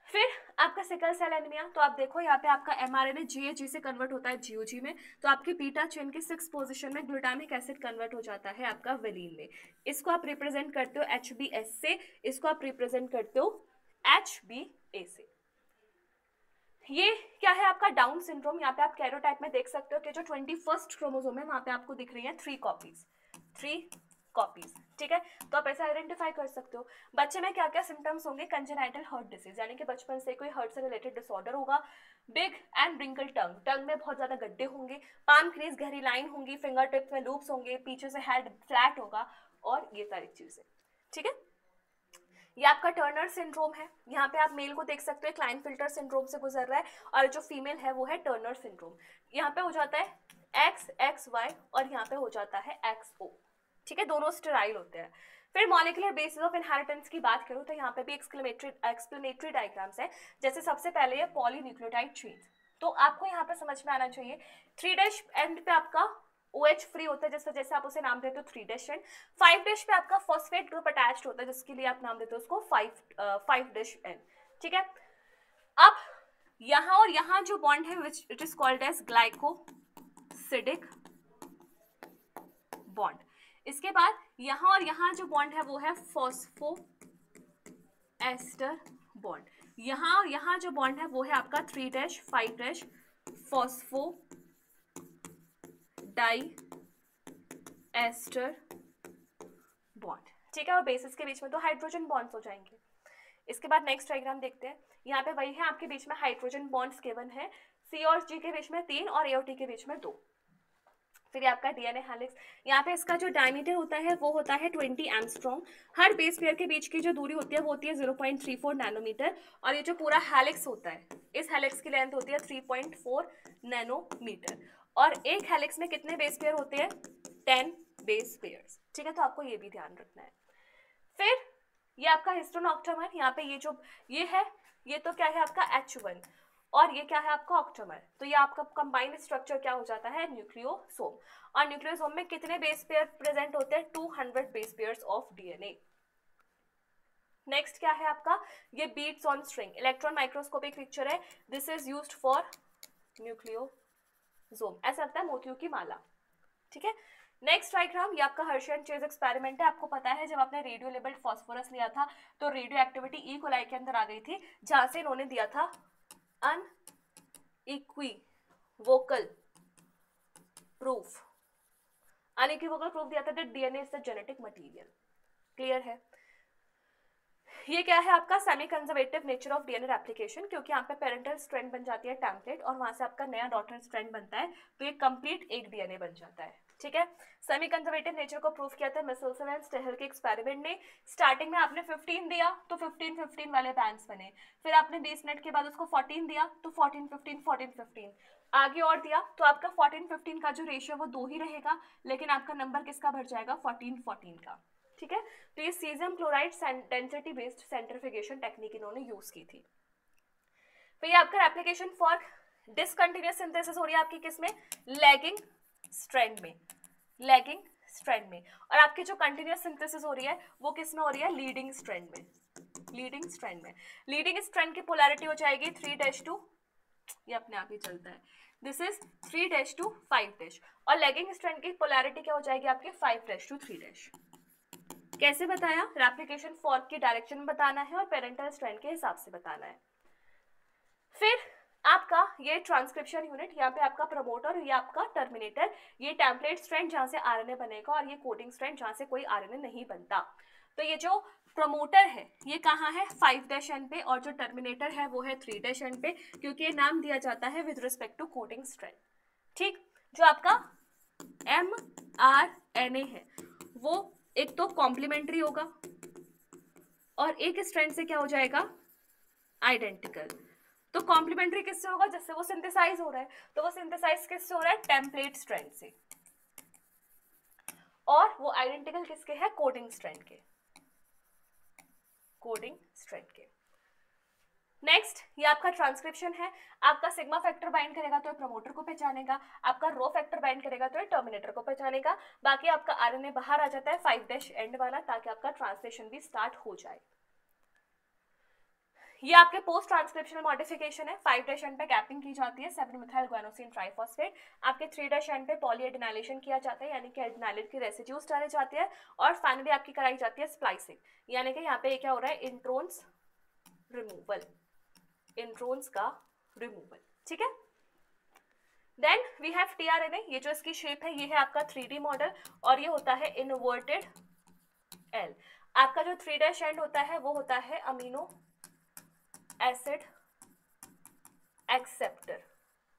फिर आपका सिकल सेल एनीमिया, तो आप देखो यहाँ पे आपका एमआरएनए जीएजी से कन्वर्ट होता है जीओजी में, तो आपकी बीटा चेन की 6 पोजीशन में ग्लूटामिक एसिड कन्वर्ट हो जाता है आपका वेलिन में। इसको आप रिप्रेजेंट करते हो HbS से, इसको आप रिप्रेजेंट करते हो HbA से। ये क्या है आपका डाउन सिंड्रोम, यहाँ पे आप कैरोटाइप में देख सकते हो कि जो 21st क्रोमोसोम है वहां पे आपको दिख रही है 3 कॉपीज, ठीक है। तो आप ऐसे आइडेंटिफाई कर सकते हो। बच्चे में क्या क्या सिम्टम्स होंगे, कंजेनाइटल हार्ट डिसीज, यानी कि बचपन से कोई हार्ट से रिलेटेड डिसऑर्डर होगा, बिग एंड रिंकल टंग, टंग में बहुत ज्यादा गड्ढे होंगे, पाम क्रीज गहरी लाइन होंगी, फिंगर टिप्स में लूप्स होंगे, पीछे से हेड फ्लैट होगा, और ये सारी चीजें, ठीक है। ये आपका टर्नर सिंड्रोम है, यहाँ पे आप मेल को देख सकते हो क्लाइनफिल्टर सिंड्रोम से गुजर रहा है, और जो फीमेल है वो है टर्नर सिंड्रोम। यहाँ पे हो जाता है XXY और यहाँ पे हो जाता है XO, ठीक है, दोनों स्टेराइल होते हैं। फिर मॉलिक्यूलर बेसिस ऑफ इनहेरिटेंस की बात करूँ तो यहाँ पे भी एक्सप्लेनेटरी डायग्राम्स है। जैसे सबसे पहले है पॉलीन्यूक्लियोटाइड चेन, तो आपको यहाँ पे समझ में आना चाहिए 3' एंड पे आपका OH फ्री होता है, जिस वजह से आप उसे नाम देते हो 3' एंड 5' पे आपका फॉस्फेट ग्रुप अटैच्ड होता है, जिसके लिए आप नाम देते हो उसको 5' एंड, ठीक है। अब यहाँ और यहाँ जो बॉन्ड है which it is called as glycosidic bond. इसके बाद यहाँ और यहाँ जो बॉन्ड है वो है फॉस्फो एस्टर बॉन्ड। यहाँ और यहाँ जो बॉन्ड है वो है आपका 3' 5' फॉस्फो डाई एस्टर बॉन्ड, ठीक है, और बेसिस के बीच में तो हाइड्रोजन बॉन्ड्स हो जाएंगे। इसके बाद नेक्स्ट डायग्राम देखते हैं, यहाँ पे वही है, आपके बीच में हाइड्रोजन बॉन्ड्स केवल है, C और G के बीच में 3 और A और T के बीच में 2। फिर आपका DNA हेलिक्स, यहाँ पे इसका जो डायमीटर होता है वो होता है 20 एंगस्ट्रॉम। हर बेस पेयर के बीच की जो दूरी होती है वो होती है 0.34 नैनोमीटर, और ये जो पूरा हेलिक्स होता है इस हेलिक्स की लेंथ होती है 3.4 नैनोमीटर, और एक हेलिक्स में कितने बेस पेयर होते हैं, 10 बेस पेयर्स, ठीक है, तो आपको ये भी ध्यान रखना है। फिर ये आपका हिस्टोन ऑक्टामर, यहाँ पे ये जो ये है ये तो क्या है आपका H1, और ये क्या है आपका ऑक्टामर, तो ये आपका कंबाइंड स्ट्रक्चर क्या हो जाता है, न्यूक्लियोसोम, और न्यूक्लियोसोम में कितने बेस पेयर प्रेजेंट होते हैं, 200 base pairs of DNA। Next क्या है आपका, ये beads on string, electron microscopic picture है, this is used for nucleosome, ऐसा लगता है मोतियों की माला, ठीक है। नेक्स्ट डायग्राम, ये आपका हर्शी एंड चेज एक्सपेरिमेंट है। आपको पता है जब आपने रेडियो लेबल्ड फास्फोरस लिया था तो रेडियो एक्टिविटी ई कोलाई के अंदर आ गई थी, जहां से इन्होंने दिया था अनइक्विवोकल प्रूफ, अनइक्विवोकल प्रूफ दिया था that DNA is the genetic material. Clear है? ये क्या है आपका semi conservative nature of DNA replication, क्योंकि यहाँ पे पेरेंटल स्ट्रैंड बन जाती है टेम्पलेट और वहां से आपका नया डॉटर स्ट्रैंड बनता है, तो ये कंप्लीट एक डीएनए बन जाता है। ठीक है, सेमी कंजर्वेटिव नेचर को प्रूव किया था मिसेल्सन एंड स्टेहल के एक्सपेरिमेंट ने। स्टार्टिंग में आपने 15 दिया तो 15-15 वाले बैंड्स बने, फिर आपने 20 मिनट के बाद उसको 14 दिया तो 14-15 14-15, आगे और दिया तो आपका 14-15 का जो रेशियो वो 2 ही रहेगा, लेकिन आपका नंबर किसका बढ़ जाएगा, 14-14 का। ठीक है, तो ये caesium chloride density based centrifugation technique इन्होंने यूज की थी। फिर ये आपका एप्लीकेशन फॉर डिसकंटिन्यूअस सिंथेसिस हो रही है आपकी किसमें, लैगिंग स्ट्रैंड में, लैगिंग स्ट्रैंड में, और आपकी जो कंटिन्यूअस सिंथेसिस हो रही है वो किसमें हो रही है, लीडिंग स्ट्रैंड में, लीडिंग स्ट्रैंड में। लीडिंग स्ट्रैंड की पोलैरिटी हो जाएगी 3-2, ये अपने आप ही चलता है, दिस इज 3-2 5- और लैगिंग स्ट्रैंड की पोलैरिटी क्या हो जाएगी आपकी 5-3। कैसे बताया, रेप्लिकेशन फॉर्क की डायरेक्शन में बताना है और पेरेंटल स्ट्रैंड के हिसाब से बताना है। फिर आपका ये ट्रांसक्रिप्शन यूनिट, यहाँ पे आपका प्रमोटर, ये आपका टर्मिनेटर, ये टेम्पलेट स्ट्रैंड जहां से आरएनए बनेगा और ये कोडिंग स्ट्रैंड जहां से कोई आरएनए नहीं बनता। तो ये जो प्रमोटर है ये कहाँ है, 5' पे, और जो टर्मिनेटर है वो है 3' पे, क्योंकि ये नाम दिया जाता है with respect to coding strand. ठीक, जो आपका mRNA है वो एक तो कॉम्प्लीमेंट्री होगा और एक स्ट्रैंड से क्या हो जाएगा, आइडेंटिकल। तो कॉम्प्लीमेंट्री किससे होगा, जिससे वो सिंथेसाइज हो रहा है, तो वो सिंथेसाइज किससे हो रहा है, टेम्पलेट स्ट्रैंड से, और वो आइडेंटिकल किसके है, कोडिंग स्ट्रैंड के, कोडिंग स्ट्रैंड के। नेक्स्ट, ये आपका ट्रांसक्रिप्शन है, आपका सिग्मा फैक्टर बाइंड करेगा तो ये प्रमोटर को पहचानेगा, आपका रो फैक्टर बाइंड करेगा तो ये टर्मिनेटर को पहचानेगा, बाकी आपका आरएनए बाहर आ जाता है 5' एंड वाला, ताकि आपका ट्रांसलेशन भी स्टार्ट हो जाए। ये आपके पोस्ट ट्रांसक्रिप्शनल मॉडिफिकेशन है, 5' एंड पे कैपिंग की जाती है 7-मिथाइल गुआनोसिन ट्राइफॉस्फेट, आपके 3' एंड पे पॉलीएडिनाइलेशन किया जाता है, यानी कि एडिनाइलेट की रेसिड्यूज डाले जाते हैं, और फाइनली आपकी कराई जाती है स्प्लाइसिंग, यानी कि यहाँ पे क्या हो रहा है, इंट्रोन्स रिमूवल, इंट्रोन्स का रिमूवल। ठीक है, देन वी हैव टीआरएनए, ये जो इसकी शेप है ये है आपका 3D मॉडल, और ये होता है इनवर्टेड एल। आपका जो 3' एंड होता है वो होता है अमीनो एसिड एक्सेप्टर,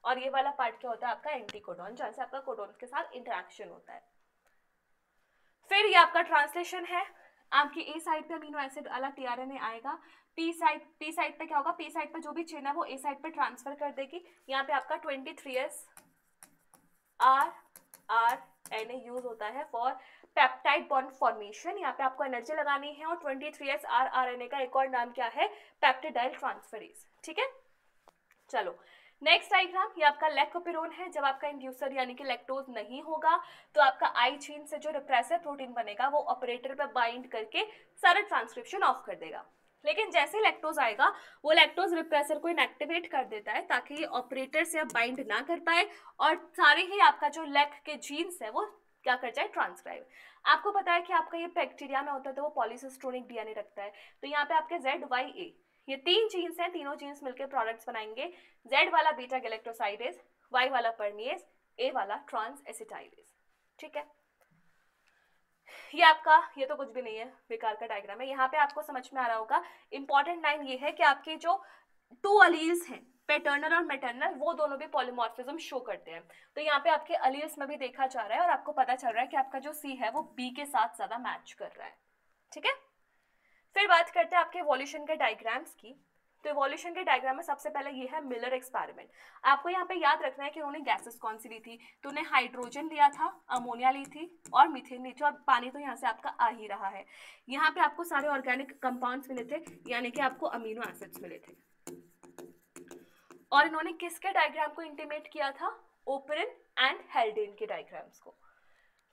और ये वाला पार्ट क्या होता है आपका एंटीकोडॉन, जहां से आपका कोडॉन के साथ इंटरेक्शन होता है। फिर ये आपका ट्रांसलेशन है, आपकी ए साइड पे अमीनो एसिड वाला टीआरएनए आएगा, पी साइड पे क्या होगा, पी साइड पे जो भी चेन है वो ए साइड पे ट्रांसफर कर देगी, यहाँ पे आपका 23S RNA यूज होता है फॉर पेप्टाइड बॉन्ड फॉर्मेशन, यहाँ पे आपको एनर्जी लगानी है, और 23S RNA का एक और नाम क्या है, पेप्टिडाइल ट्रांसफरेज। ठीक है, चलो नेक्स्ट डायग्राम, ये आपका लैक्टोपिरोन है, जब आपका इंड्यूसर यानी कि लैक्टोज नहीं होगा तो आपका आई चेन से जो रिप्रेसर प्रोटीन बनेगा वो ऑपरेटर पे बाइंड करके सारा ट्रांसक्रिप्शन ऑफ कर देगा, लेकिन जैसे लैक्टोज आएगा वो लैक्टोज रिप्रेसर को इनएक्टिवेट कर देता है ताकि ये ऑपरेटर से अब बाइंड ना कर पाए और सारे ही आपका जो लैक के जीन्स है वो क्या कर जाए, ट्रांसक्राइब। आपको पता है कि आपका ये बैक्टीरिया में होता है तो वो पॉलीसिस्टोनिक डीएनए रखता है, तो यहाँ पे आपके ZYA ये 3 जीन्स हैं, तीनों जीन्स मिलकर प्रोडक्ट्स बनाएंगे, Z वाला बीटा गैलेक्टोसाइडेज, Y वाला परनिएज, A वाला ट्रांस एसिटाइलेज। ठीक है, ये आपका, ये तो कुछ भी नहीं है, बेकार का डायग्राम है। यहाँ पे आपको समझ में आ रहा होगा, इंपॉर्टेंट लाइन ये है कि आपके जो 2 अलील्स हैं, पैटर्नल और मैटर्नल, वो दोनों भी पॉलीमॉर्फिज्म शो करते हैं, तो यहाँ पे आपके अलील्स में भी देखा जा रहा है और आपको पता चल रहा है कि आपका जो C है वो B के साथ ज्यादा मैच कर रहा है। ठीक है, फिर बात करते हैं आपके इवोल्यूशन के डायग्राम्स की। तो इवोल्यूशन के डायग्राम में सबसे पहले ये है मिलर एक्सपेरिमेंट। आपको यहाँ पे याद रखना है कि उन्होंने गैसेस कौन सी ली थी, तो उन्हें हाइड्रोजन लिया था, अमोनिया ली थी और मीथेन ली थी, और पानी तो यहाँ से आपका आ ही रहा है। यहाँ पे आपको सारे ऑर्गेनिक कंपाउंड्स मिले थे, यानी कि आपको अमीनो एसिड्स मिले थे, और इन्होंने किसके डायग्राम को इंटीमेट किया था, ओपरिन एंड हेल्डेन के डायग्राम्स को।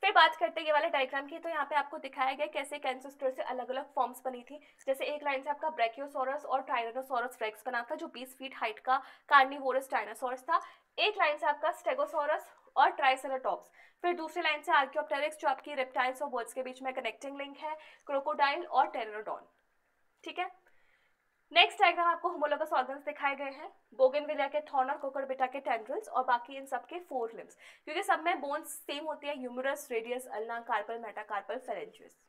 फिर बात करते हैं ये वाले डायग्राम की, तो यहाँ पे आपको दिखाया गया कैसे कैंसर से अलग अलग फॉर्म्स बनी थी। जैसे एक लाइन से आपका ब्रैकियोसोरस और टायरानोसोरस रेक्स बना था जो 20 फीट हाइट का कार्निवोरस डायनासोरस था, एक लाइन से आपका स्टेगोसोरस और ट्राइसेराटॉप्स। फिर दूसरी लाइन से आर्कियोप्टेरिक्स जो आपकी रेप्टाइल्स और बर्ड्स के बीच में कनेक्टिंग लिंक है, क्रोकोडाइल और टेरानोडॉन। ठीक है, नेक्स्ट डायग्राम आपको होमोलोगस ऑर्गन्स दिखाए गए हैं, बोगनविलिया के थॉर्न और कुकुरबिटा के टेंड्रिल्स और बाकी इन सब के 4 लिम्स, क्योंकि सब में बोन्स सेम होती है, humerus, radius, ulna, carpal, metacarpal, phalanges.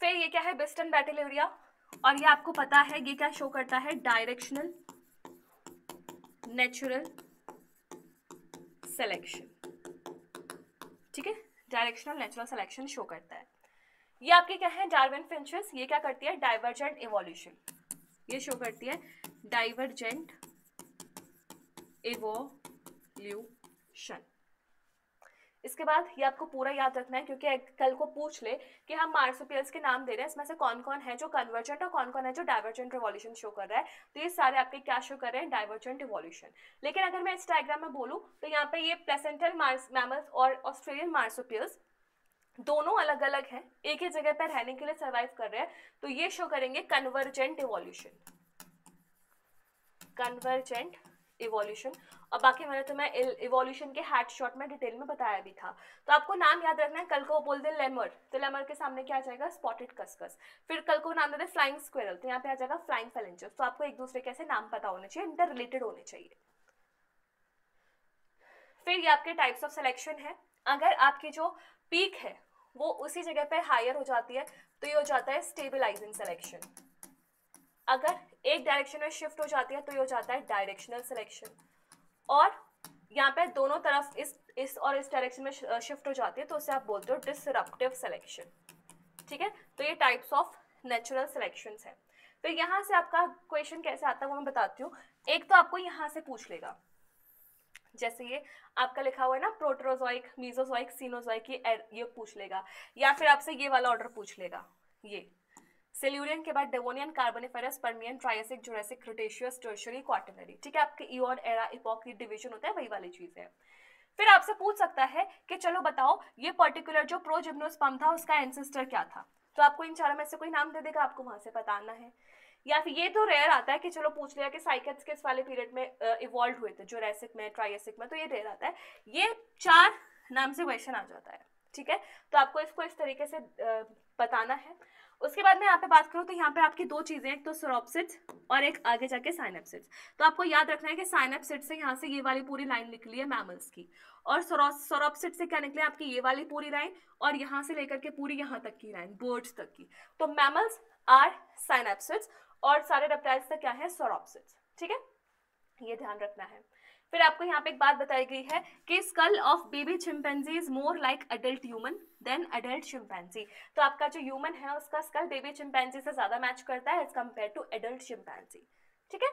फिर ये क्या है, बिस्टन बैटिलेरिया, और ये आपको पता है ये क्या शो करता है, डायरेक्शनल नेचुरल सिलेक्शन। ठीक है, डायरेक्शनल नेचुरल सिलेक्शन शो करता है। ये आपके क्या है, डार्विन फिंचेस, ये क्या करती है, डाइवर्जेंट इवोल्यूशन, ये शो करती है डाइवर्जेंट इवोल्यूशन। इसके बाद ये आपको पूरा याद रखना है, क्योंकि कल को पूछ ले कि हम मार्सुपियल्स के नाम दे रहे हैं, इसमें से कौन कौन है जो कन्वर्जेंट और कौन कौन है जो डाइवर्जेंट इवोल्यूशन शो कर रहा है, तो ये सारे आपके क्या शो कर रहे हैं, डाइवर्जेंट इवोल्यूशन। लेकिन अगर मैं इस डायग्राम में बोलूँ तो यहाँ पे ये प्लेसेंटल मैमल्स और ऑस्ट्रेलियन मार्सुपियल्स दोनों अलग अलग हैं, एक ही जगह पर रहने के लिए सर्वाइव कर रहे हैं, तो ये शो करेंगे कन्वर्जेंट इवोल्यूशन, कन्वर्जेंट इवोल्यूशन। और बाकी मैंने तुम्हें इवोल्यूशन के हैड शॉट में डिटेल में बताया भी था। तो आपको नाम याद रखना है, कल को बोल दे लेमर, तो लेमर के सामने क्या आ जाएगा, स्पॉटेड कस्कस। फिर कल को नाम दे दे फ्लाइंग स्क्विरल, तो यहाँ पे आ जाएगा फ्लाइंग फेलेंजर्स। तो आपको एक दूसरे के ऐसे नाम पता होने चाहिए, इंटर रिलेटेड होने चाहिए। फिर ये आपके टाइप्स ऑफ सिलेक्शन है, अगर आपकी जो पीक है वो उसी जगह पे हायर हो जाती है तो ये हो जाता है स्टेबलाइजिंग सिलेक्शन। अगर एक डायरेक्शन में शिफ्ट हो जाती है तो ये हो जाता है डायरेक्शनल सिलेक्शन। और यहाँ पे दोनों तरफ इस और इस डायरेक्शन में शिफ्ट हो जाती है तो उसे आप बोलते हो डिसरप्टिव सिलेक्शन। ठीक है, तो ये टाइप्स ऑफ नेचुरल सिलेक्शंस है। फिर यहाँ से आपका क्वेश्चन कैसे आता है वो मैं बताती हूँ। एक तो आपको यहाँ से पूछ लेगा, जैसे ये आपका लिखा हुआ है ना, प्रोटरोजोइक, मीजोजोइक, सीनोजोइक, ये पूछ लेगा, या फिर आपसे ये वाला ऑर्डर पूछ लेगा, ये सिल्यूरियन के बाद Devonian, Carboniferous, Permian, Triassic, Jurassic, Cretaceous, tertiary, quaternary. ठीक है, आपके इओन, एरा, इपॉक की डिवीजन होता है, वही वाली चीज है। फिर आपसे पूछ सकता है कि चलो बताओ ये पर्टिकुलर जो प्रोजिम्नोस्पर्म था उसका एंसेस्टर क्या था, तो आपको इन चारों में से कोई नाम दे देगा, आपको वहां से बताना है। या फिर ये तो रेयर आता है कि चलो पूछ लिया कि साइकेड्स किस वाले पीरियड में इवॉल्व हुए थे, जुरासिक में, ट्रायसिक में, तो ये रेयर आता है। ये 4 नाम से क्वेश्चन आ जाता है। ठीक है, तो आपको इसको इस तरीके से बताना है। उसके बाद मैं यहाँ पे बात करूँ तो यहाँ पे आपकी 2 चीजें, एक तो सोरोप्सिड्स और एक आगे जाके साइनेप्सिड्स। तो आपको याद रखना है कि साइनेप्सिड्स से यहाँ से ये वाली पूरी लाइन निकली है मैमल्स की, और सोरोप्सिड से क्या निकले, आपकी ये वाली पूरी लाइन और यहाँ से लेकर के पूरी यहाँ तक की लाइन, बर्ड्स तक की। तो मैमल्स आर साइनेप्सिड्स और सारे रेप्टाइल्स तक क्या है, सोरोप्सिड्स। ठीक है, ये ध्यान रखना है। फिर आपको यहाँ पे एक बात बताई गई है कि skull of baby chimpanzee is more like adult human than adult chimpanzee. तो आपका जो ह्यूमन है उसका स्कल बेबी चिंपैंजी से ज्यादा मैच करता है as compare to adult chimpanzee. ठीक है,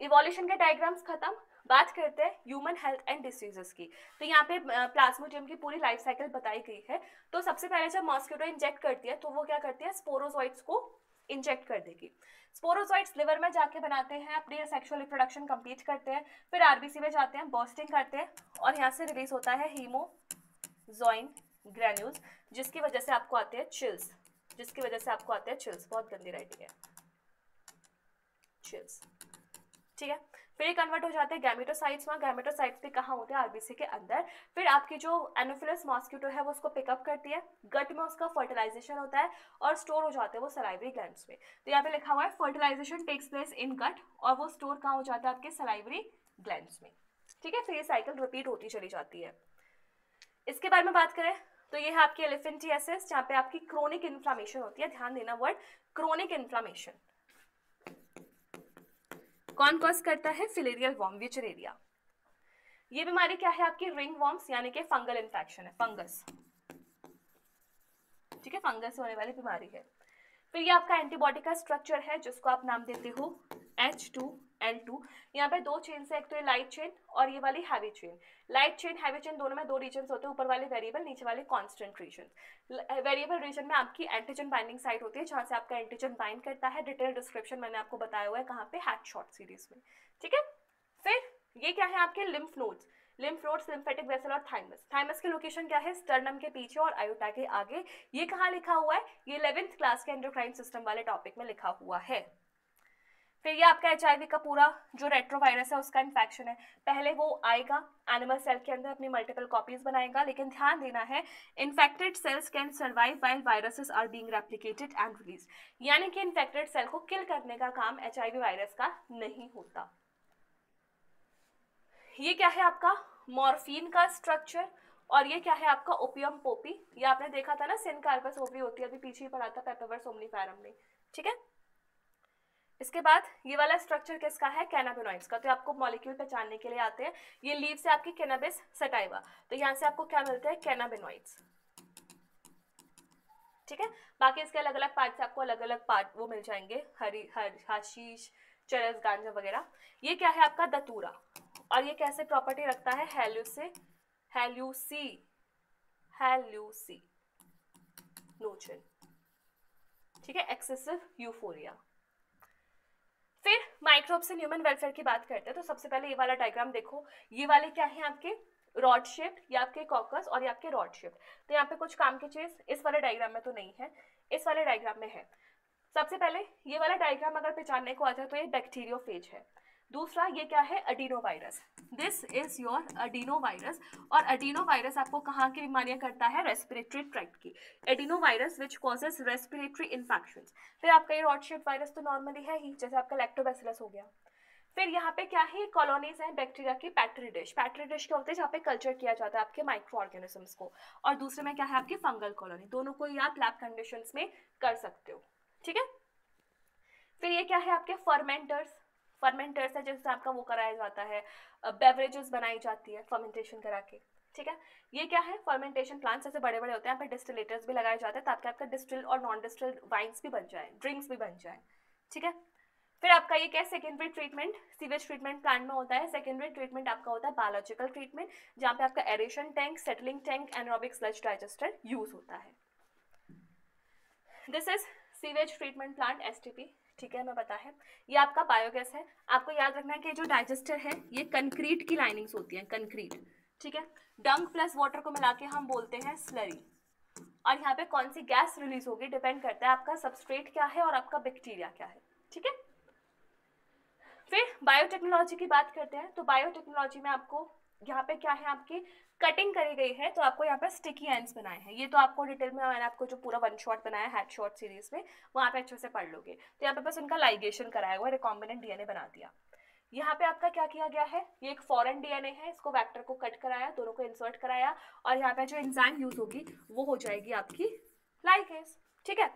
इवोल्यूशन के डायग्राम्स खत्म। बात करते हैं ह्यूमन हेल्थ एंड डिसीजेस की। तो यहाँ पे प्लाज्मोडियम की पूरी लाइफ साइकिल बताई गई है। तो सबसे पहले जब मॉस्किटो इंजेक्ट करती है तो वो क्या करती है, स्पोरोजोइट्स को इंजेक्ट कर देगी। स्पोरोजोइट्स लिवर में जाके बनाते हैं, अपनी सेक्सुअल रिप्रोडक्शन कंप्लीट करते हैं, फिर आरबीसी में जाते हैं, बर्स्टिंग करते हैं और यहाँ से रिलीज होता है हीमोजोइन ग्रैन्यूल्स, जिसकी वजह से आपको आते हैं चिल्स, बहुत गंदी राइटिंग है, चिल्स। ठीक है, फिर ये कन्वर्ट हो जाते हैं गैमेटोसाइट्स में। गैमेटोसाइट्स भी कहाँ होते हैं, आरबीसी के अंदर। फिर आपकी जो एनोफिलस मॉस्किटो है वो उसको पिकअप करती है, गट में उसका फर्टिलाइजेशन होता है और स्टोर हो जाते हैं वो सलाइवरी ग्लैंड्स में। तो यहाँ पे लिखा हुआ है फर्टिलाइजेशन टेक्स प्लेस इन गट और वो स्टोर कहाँ हो जाता है, आपके सलाइवरी ग्लैंड्स में। ठीक है, फिर ये साइकिल रिपीट होती चली जाती है। इसके बारे में बात करें तो ये है आपकी एलिफेंटियासिस, जहाँ पे आपकी क्रोनिक इन्फ्लामेशन होती है। ध्यान देना वर्ड क्रोनिक इन्फ्लामेशन। कौन कॉज करता है, फिलेरियल वॉर्म, विचरेरिया। ये बीमारी क्या है, आपकी रिंग वॉर्म्स यानी कि फंगल इन्फेक्शन है, फंगस। ठीक है, फंगस होने वाली बीमारी है। फिर ये आपका एंटीबॉडी का स्ट्रक्चर है जिसको आप नाम देते हो H2L2। यहाँ पे 2 चेन है, एक तो ये लाइट चेन और ये वाली heavy chain. Light chain heavy chain दोनों में 2 रीजन होते हैं, ऊपर वाले वेरिएबल, नीचे वाले कांस्टेंट रीजन। वेरिएबल रीजन में आपकी एंटीजन बाइंडिंग साइट होती है जहाँ से आपका एंटीजन बाइंड करता है। डिटेल डिस्क्रिप्शन मैंने आपको बताया हुआ है कहाँ पे, हैड शॉर्ट सीरीज में। ठीक है, फिर ये क्या है आपके लिम्फ नोड्स, लिम्फेटिक वेसल और थाइमस। थाइमस की लोकेशन क्या है, स्टर्नम के पीछे और आयोटा के आगे। ये कहाँ लिखा हुआ है, ये 11th क्लास के एंडोक्राइन सिस्टम वाले टॉपिक में लिखा हुआ है। फिर ये आपका HIV का पूरा जो रेट्रोवायरस है उसका इन्फेक्शन है, पहले वो आएगा एनिमल सेल के अंदर, अपनी मल्टीपल कॉपीज बनाएगा, लेकिन ध्यान देना है infected cells can survive while viruses are being replicated and release, यानी कि इन्फेक्टेड सेल को किल करने का काम HIV वायरस का नहीं होता। ये क्या है आपका मॉर्फिन का स्ट्रक्चर, और ये क्या है आपका ओपियम पोपी, ये आपने देखा था ना सिनकार्पस ओवरी होती है, अभी पीछे ही पढ़ा था पेपावर सोमनीफेरम में, ठीक है। इसके बाद ये वाला स्ट्रक्चर किसका है, कैनाबिनॉइड्स का, तो आपको मॉलिक्यूल पहचानने के लिए आते हैं, ये लीव से आपकी कैनाबिस सटाइवा, तो यहाँ से आपको क्या मिलते हैं, कैनाबिनॉइड्स, ठीक है। बाकी इसके अलग अलग पार्ट से आपको अलग अलग पार्ट वो मिल जाएंगे, हशीश, चरस, गांजा वगैरह। ये क्या है आपका दतूरा, और ये कैसे प्रॉपर्टी रखता है, हेल्यूसिनोजन, ठीक है, एक्सेसिव यूफोरिया। फिर माइक्रोब्स इन ह्यूमन वेलफेयर की बात करते हैं, तो सबसे पहले ये वाला डायग्राम देखो, ये वाले क्या है आपके रॉड शेप्ड, ये आपके कॉकस और ये आपके रॉड शेप्ड, तो यहाँ पे कुछ काम की चीज इस वाले डायग्राम में तो नहीं है, इस वाले डायग्राम में है। सबसे पहले ये वाला डायग्राम अगर पहचानने को आ जाए तो ये बैक्टीरियोफेज है। दूसरा ये क्या है, अडीनोवायरस, दिस इज योर अडीनोवायरस, और अडीनोवायरस आपको कहाँ की बीमारियां करता है, रेस्पिरेटरी ट्रैक्ट की, adenovirus which causes respiratory infections. फिर आपका ये रॉड शेप्ड वायरस तो नॉर्मली है ही, जैसे आपका लैक्टोबैसिलस हो गया। फिर यहाँ पे क्या है, कॉलोनीज हैं बैक्टीरिया की, पैट्री डिश क्या होते हैं जहाँ पे कल्चर किया जाता है आपके माइक्रो ऑर्गेनिजम्स को, और दूसरे में क्या है आपकी फंगल कॉलोनी, दोनों को ही आप लैब कंडीशंस में कर सकते हो, ठीक है। फिर ये क्या है आपके फर्मेंटर्स है जिससे आपका वो कराया जाता है, बेवरेजेस बनाई जाती है फर्मेंटेशन करा के, ठीक है। ये क्या है, फर्मेंटेशन प्लांट्स ऐसे बड़े बड़े होते हैं, यहाँ पे डिस्टिलेटर्स भी लगाए जाते हैं ताकि आपका डिस्टिल्ड और नॉन डिस्टिल्ड वाइन्स भी बन जाए, ड्रिंक्स भी बन जाए, ठीक है। फिर आपका ये क्या है, secondary treatment, sewage treatment plant में होता है। सेकेंडरी ट्रीटमेंट आपका होता है बायोलॉजिकल ट्रीटमेंट, जहाँ पे आपका aeration tank, settling tank, anaerobic sludge digester use होता है। This is sewage treatment plant, STP, ठीक है, हमें पता है। ये आपका बायोगैस है, आपको याद रखना है कि जो डाइजेस्टर है ये कंक्रीट की लाइनिंग्स होती हैं, कंक्रीट, ठीक है। डंग प्लस वाटर को मिला के हम बोलते हैं स्लरी, और यहाँ पे कौन सी गैस रिलीज होगी डिपेंड करता है आपका सबस्ट्रेट क्या है और आपका बैक्टीरिया क्या है, ठीक है। फिर बायोटेक्नोलॉजी की बात करते हैं, तो बायोटेक्नोलॉजी में आपको यहाँ पे क्या है, आपकी कटिंग करी गई है, तो आपको यहाँ पे स्टिकी एंड्स बनाए हैं, ये तो आपको डिटेल में मैंने आपको जो पूरा वन शॉट बनाया है हेड शॉट सीरीज में, वहाँ पे अच्छे से पढ़ लोगे। तो यहाँ पे बस उनका लाइगेशन कराया हुआ, रिकॉम्बिनेंट DNA बना दिया। यहाँ पे आपका क्या किया गया है, ये एक फॉरेन DNA है, इसको वेक्टर को कट कराया, दोनों को इंसर्ट कराया, और यहाँ पे जो एंजाइम यूज होगी वो हो जाएगी आपकी लाइगेज, ठीक है।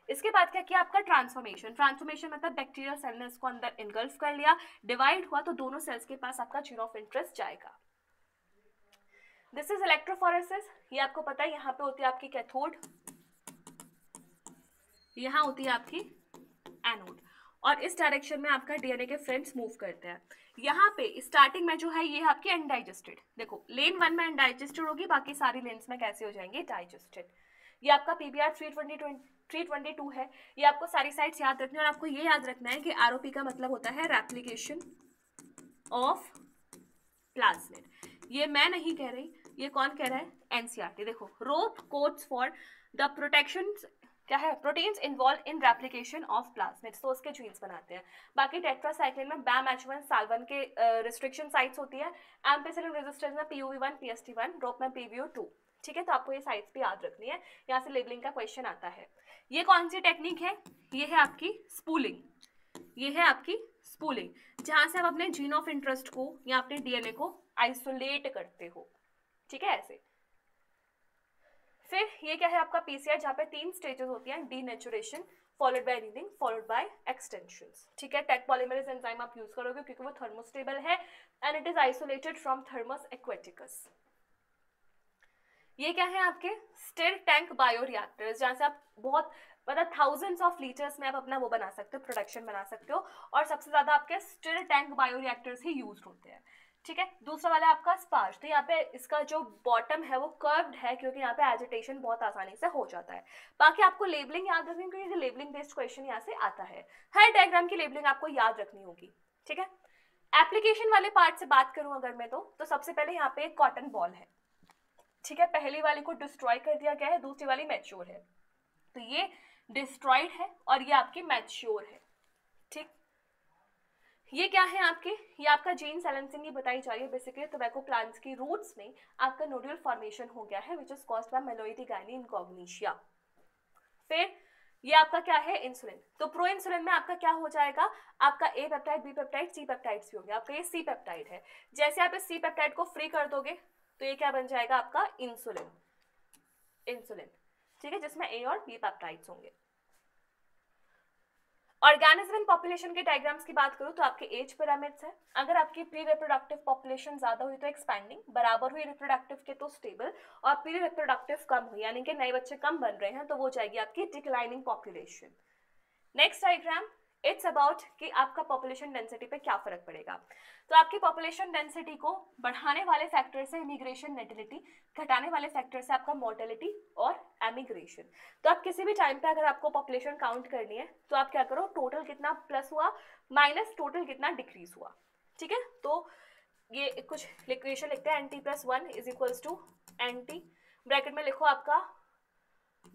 इसके बाद क्या किया आपका ट्रांसफॉर्मेशन मतलब बैक्टीरियल सेल ने इसको अंदर इनगल्फ कर लिया, डिवाइड हुआ, तो दोनों सेल्स के पास आपका जीन ऑफ इंटरेस्ट जाएगा। दिस इज इलेक्ट्रोफोरेसिस, ये आपको पता है, यहाँ पे होती है आपकी कैथोड, यहाँ होती है आपकी एनोड, और इस डायरेक्शन में आपका DNA के फ्रेंड्स मूव करते हैं। यहाँ पे स्टार्टिंग में जो है ये आपकी अनडाइजेस्टेड, देखो लेन 1 में अनडाइजेस्टेड होगी, बाकी सारी लेन्स में कैसे हो जाएंगे, डाइजेस्टेड। ये आपका PBR 322 है, ये आपको सारी साइड्स याद रखनी है, और आपको ये याद रखना है कि ROP का मतलब होता है रेप्लिकेशन ऑफ प्लाज्मिड। ये मैं नहीं कह रही, ये कौन कह रहा है, NCERT। देखो रोप कोड्स फॉर द प्रोटेक्शन, क्या है, proteins involve in replication of plasmids, तो उसके जीन्स बनाते हैं। बाकी टेट्रासाइक्लिन में BAM-H1 साल्वन के रिस्ट्रिक्शन साइट्स होती है, एम्पिसिलिन रेजिस्टेंस में PUV1 PST1, रोप में PBO2, ठीक है। तो आपको ये साइट्स भी याद रखनी है, यहाँ से लेबलिंग का क्वेश्चन आता है। ये कौन सी टेक्निक है, ये है आपकी स्पूलिंग, ये है आपकी स्पूलिंग, जहां से आप अपने जीन ऑफ इंटरेस्ट को या अपने DNA को आइसोलेट करते हो, ठीक है, ऐसे। फिर ये क्या है आपका PCR, जहाँ पे 3 स्टेजेस होती हैं, denaturation followed by reading followed by extensions, ठीक है। टेक पॉलीमरेज एंजाइम आप यूज करोगे क्योंकि वो थर्मोस्टेबल है and it is isolated from Thermus aquaticus. ये क्या है आपके स्टिर टैंक बायोरिएक्टर्स, जहाँ से आप बहुत मतलब थाउजेंड्स ऑफ लीटर्स में आप अपना वो बना सकते हो, प्रोडक्शन बना सकते हो, और सबसे ज्यादा आपके स्टिर टैंक बायोरिएक्टर्स ही यूज होते हैं, ठीक है। दूसरा वाला आपका स्पार्ज, तो यहाँ पे इसका जो बॉटम है वो कर्व्ड है क्योंकि यहाँ पे एजिटेशन बहुत आसानी से हो जाता है। बाकी आपको लेबलिंग याद रखनी है क्योंकि लेबलिंग बेस्ड क्वेश्चन यहाँ से आता है, हर डायग्राम की लेबलिंग आपको याद रखनी होगी, ठीक है। एप्लीकेशन वाले पार्ट से बात करूं अगर मैं, तो सबसे पहले यहाँ पे एक कॉटन बॉल है, ठीक है, पहली वाली को डिस्ट्रॉय कर दिया गया है, दूसरी वाली मैच्योर है, तो ये डिस्ट्रॉयड है और ये आपकी मैच्योर है, ठीक। ये क्या है आपके, ये आपका जीन सैलेंसिंग की बताई जा रही है बेसिकली टोबैको प्लांट्स की रूट्स में आपका नोड्यूल फॉर्मेशन हो गया है which is caused by meloidogyne incognita. फिर ये आपका क्या है, इंसुलिन। तो प्रो इंसुलिन में आपका क्या हो जाएगा, आपका ए पेप्टाइड, बी पेप्टाइड, सी पेप्टाइड्स भी होंगे। आपका ये सी पेप्टाइड है, जैसे आप इस सी पेप्टाइड को फ्री कर दोगे तो ये क्या बन जाएगा आपका इंसुलिन, इंसुलिन, ठीक है, जिसमें ए और बी पेप्टाइड्स होंगे। ऑर्गेनिज्म इन पॉपुलेशन के डायग्राम्स की बात करूं तो आपके एज पिरामिड्स है। अगर आपकी प्री रिप्रोडक्टिव पॉपुलेशन ज्यादा हुई तो एक्सपैंडिंग, बराबर हुई रिप्रोडक्टिव के तो स्टेबल, और प्री रिप्रोडक्टिव कम हुई यानी कि नए बच्चे कम बन रहे हैं तो वो जाएगी आपकी declining population. Next diagram, it's about कि आपका पॉपुलेशन डेंसिटी पे क्या फर्क पड़ेगा। तो आपकी पॉपुलेशन डेंसिटी को बढ़ाने वाले फैक्टर से इमिग्रेशन नेटिलिटी, घटाने वाले फैक्टर से आपका मोर्टेलिटी और एमिग्रेशन। तो आप किसी भी टाइम पे अगर आपको पॉपुलेशन काउंट करनी है तो आप क्या करो, टोटल कितना प्लस हुआ माइनस टोटल कितना डिक्रीज हुआ, ठीक है। तो ये कुछ इक्वेशन लिखते हैं, N T plus 1 is equals to N T, bracket में लिखो आपका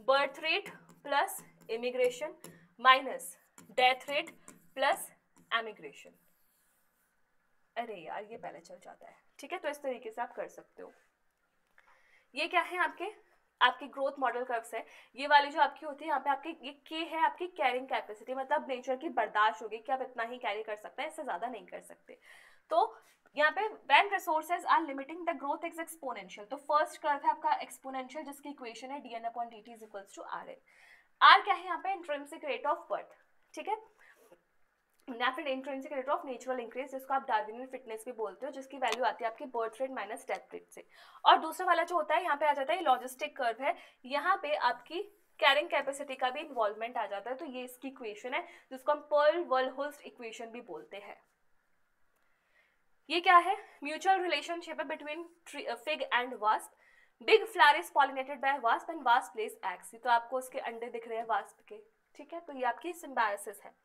birth rate plus immigration minus death rate plus emigration. अरे यार ये पहले चल जाता है, ठीक है। तो इस तरीके से आप कर सकते हो। ये क्या है आपकी ग्रोथ मॉडल कर्व्स है। ये वाली जो आपकी होती है यहाँ पे आपकी ये के है आपकी कैरिंग कैपेसिटी, मतलब नेचर की बर्दाश्त होगी कि आप इतना ही कैरी कर सकते हैं, इससे ज्यादा नहीं कर सकते। तो यहाँ पे when resources are limiting the growth is exponential. तो फर्स्ट कर्व है आपका एक्सपोनेंशियल जिसकी इक्वेशन है dn/dt is equals to rn। R क्या है यहाँ पे, इंट्रिंसिक रेट ऑफ बर्थ, ठीक है, या फिर intrinsic rate of natural increase जिसको आप डार्विनियन फिटनेस भी बोलते हो, जिसकी वैल्यू आती है आपकी birth rate minus death rate से। और दूसरा वाला जो होता है यहाँ पे आ जाता है लॉजिस्टिक कर्व है, यहाँ पे आपकी कैरिंग कैपेसिटी का भी इन्वॉल्वमेंट आ जाता है। तो ये इसकी इक्वेशन है जिसको हम पर्ल वर्लहोल्स्ट इक्वेशन भी बोलते हैं। ये क्या है, म्यूचुअल रिलेशनशिप है between fig and wasp. Big flower is pollinated bye wasp and wasp Lay's eggs. तो आपको उसके अंडे दिख रहे हैं वास्प के, ठीक है। तो ये आपकी सिम्बायोसिस है।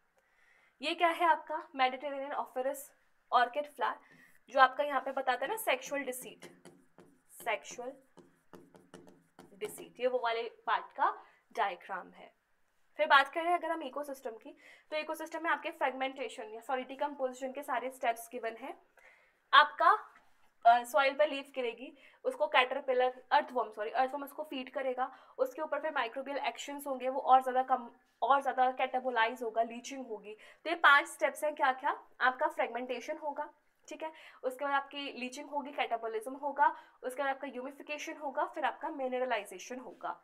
ये क्या है आपका मेडिटेरेनियन ऑफेरस ऑर्किड फ्लावर जो आपका यहाँ पे बताता है ना सेक्सुअल डिसीट, सेक्सुअल डिसीट, ये वो वाले पार्ट का डायग्राम है। फिर बात करें अगर हम इकोसिस्टम की, तो इकोसिस्टम में आपके फ्रेगमेंटेशन या सॉरी डिकम्पोजिशन के सारे स्टेप्स गिवन है। आपका सॉइल पर लीफ गिरेगी, उसको कैटरपिलर अर्थवर्म उसको फीड करेगा, उसके ऊपर फिर माइक्रोबियल एक्शंस होंगे, वो और ज़्यादा कैटाबोलाइज होगा, लीचिंग होगी। तो ये 5 स्टेप्स हैं, क्या क्या, आपका फ्रेगमेंटेशन होगा, ठीक है, उसके बाद आपकी लीचिंग होगी, कैटाबोलिज्म होगा, उसके बाद आपका ह्यूमिफिकेशन होगा, फिर आपका मिनरलाइजेशन होगा।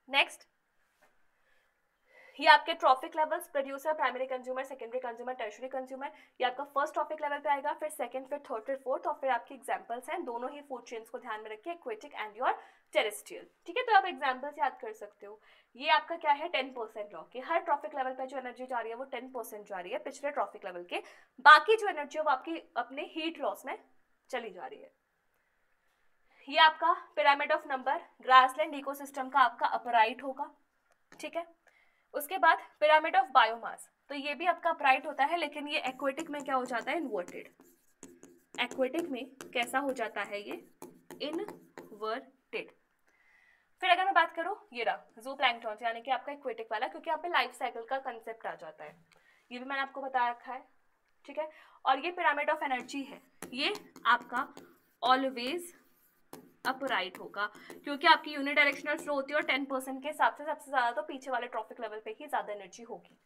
नेक्स्ट, ये आपके trophic levels, producer, primary consumer, secondary consumer, tertiary consumer, ये आपका फर्स्ट ट्रॉफिक लेवल पे आएगा, फिर सेकंड, फिर थर्ड, फिर फोर्थ, और फिर आपके एग्जांपल्स हैं दोनों ही फूड चेन्स को ध्यान में रखिए, एक्वेटिक एंड योर टेरेस्ट्रियल, ठीक है। तो आप एग्जांपल्स याद कर सकते हो। ये आपका क्या है 10% लॉ कि हर ट्रॉफिक लेवल पे जो एनर्जी जा रही है वो 10% जा रही है पिछले ट्रॉफिक लेवल के, बाकी जो एनर्जी है वो आपकी अपने हीट लॉस में चली जा रही है। ये आपका pyramid of number, grassland ecosystem का आपका अपराइट होगा, ठीक है। उसके बाद पिरामिड ऑफ बायोमास, तो ये भी आपका अपराइट होता है, लेकिन ये एक्वेटिक में क्या हो जाता है, इन्वर्टेड। एक्वेटिक में कैसा हो जाता है ये, इनवर्टेड। फिर अगर मैं बात करूं ये रहा ज़ूप्लैंक्टन यानी कि आपका एक्वेटिक वाला, क्योंकि यहाँ पे लाइफ साइकिल का कंसेप्ट आ जाता है, ये भी मैंने आपको बता रखा है, ठीक है। और ये पिरामिड ऑफ एनर्जी है, ये आपका ऑलवेज अपराइट होगा, क्योंकि आपकी यूनिडायरेक्शनल फ्लो होती है और 10% के हिसाब से सबसे ज्यादा तो पीछे वाले ट्रॉफिक लेवल पे ही ज्यादा एनर्जी होगी,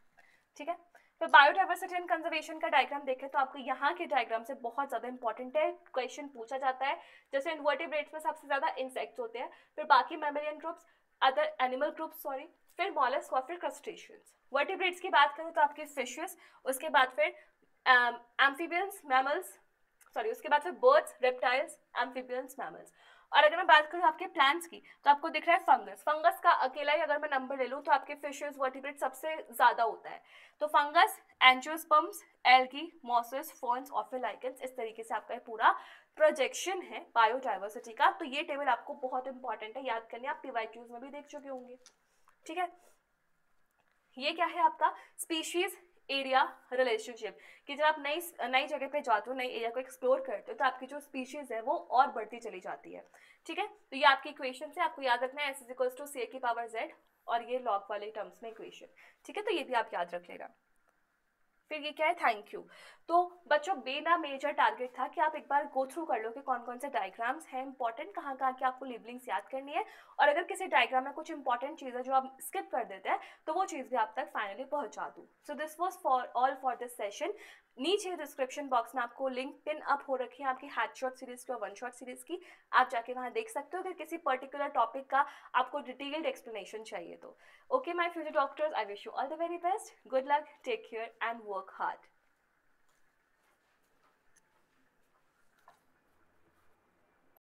ठीक है। फिर बायोडाइवर्सिटी एंड कंजर्वेशन का डायग्राम देखें तो आपको यहाँ के डायग्राम से बहुत ज्यादा इंपॉर्टेंट है, क्वेश्चन पूछा जाता है। जैसे इन्वर्टिब्रेट्स में सबसे ज्यादा इंसेक्ट्स होते हैं, फिर बाकी mammalian groups, other animal groups sorry, फिर मॉलस्क और फिर क्रस्टेशियंस। वर्टिब्रेट्स की बात करें तो आपके फिशेस, उसके बाद फिर एम्फीबियंस, मैमल्स, सॉरी उसके बाद फिर बर्ड्स, रेप्टाइल्स, एम्फीबियंस, मैमल्स। और अगर मैं बात करूँ आपके प्लांट्स की तो आपको दिख रहा है फंगस, फंगस का अकेला ही अगर मैं नंबर ले लूँ तो आपके फिशेस वर्टिब्रेट सबसे ज्यादा होता है। तो fungus, angiosperms, algae, mosses, ferns और फिर लाइकेंस, इस तरीके से आपका पूरा प्रोजेक्शन है बायोडाइवर्सिटी का। तो ये टेबल आपको बहुत इंपॉर्टेंट है याद करने, आप पीवाईक्यूज में भी देख चुके होंगे, ठीक है। ये क्या है आपका स्पीशीज एरिया रिलेशनशिप, कि जब आप नई जगह पे जाते हो, नई एरिया को एक्सप्लोर करते हो तो आपकी जो स्पीशीज है वो और बढ़ती चली जाती है, ठीक है। तो ये आपकी इक्वेशन है, आपको याद रखना है s इक्वल्स टू सी की पावर z, और ये लॉग वाले टर्म्स में इक्वेशन, ठीक है। तो ये भी आप याद रख लेगा। फिर ये क्या है, थैंक यू। तो बच्चों मेरा मेजर टारगेट था कि आप एक बार गो थ्रू कर लो कि कौन कौन से डायग्राम्स हैं इंपॉर्टेंट, कहाँ कहाँ की आपको लेबलिंग्स याद करनी है, और अगर किसी डायग्राम में कुछ इंपॉर्टेंट चीज़ है जो आप स्किप कर देते हैं तो वो चीज़ भी आप तक फाइनली पहुँचा दूँ। So this was for all for this session. नीचे डिस्क्रिप्शन बॉक्स में आपको लिंक पिन अप हो रखी है आपकी हैड शॉट सीरीज़ की और वन शॉट सीरीज़ की, आप जाके वहाँ देख सकते हो अगर किसी पर्टिकुलर टॉपिक का आपको डिटेल्ड एक्सप्लेनेशन चाहिए तो। Okay, my future doctors, I wish you all the very best. Good luck, take care, and work hard.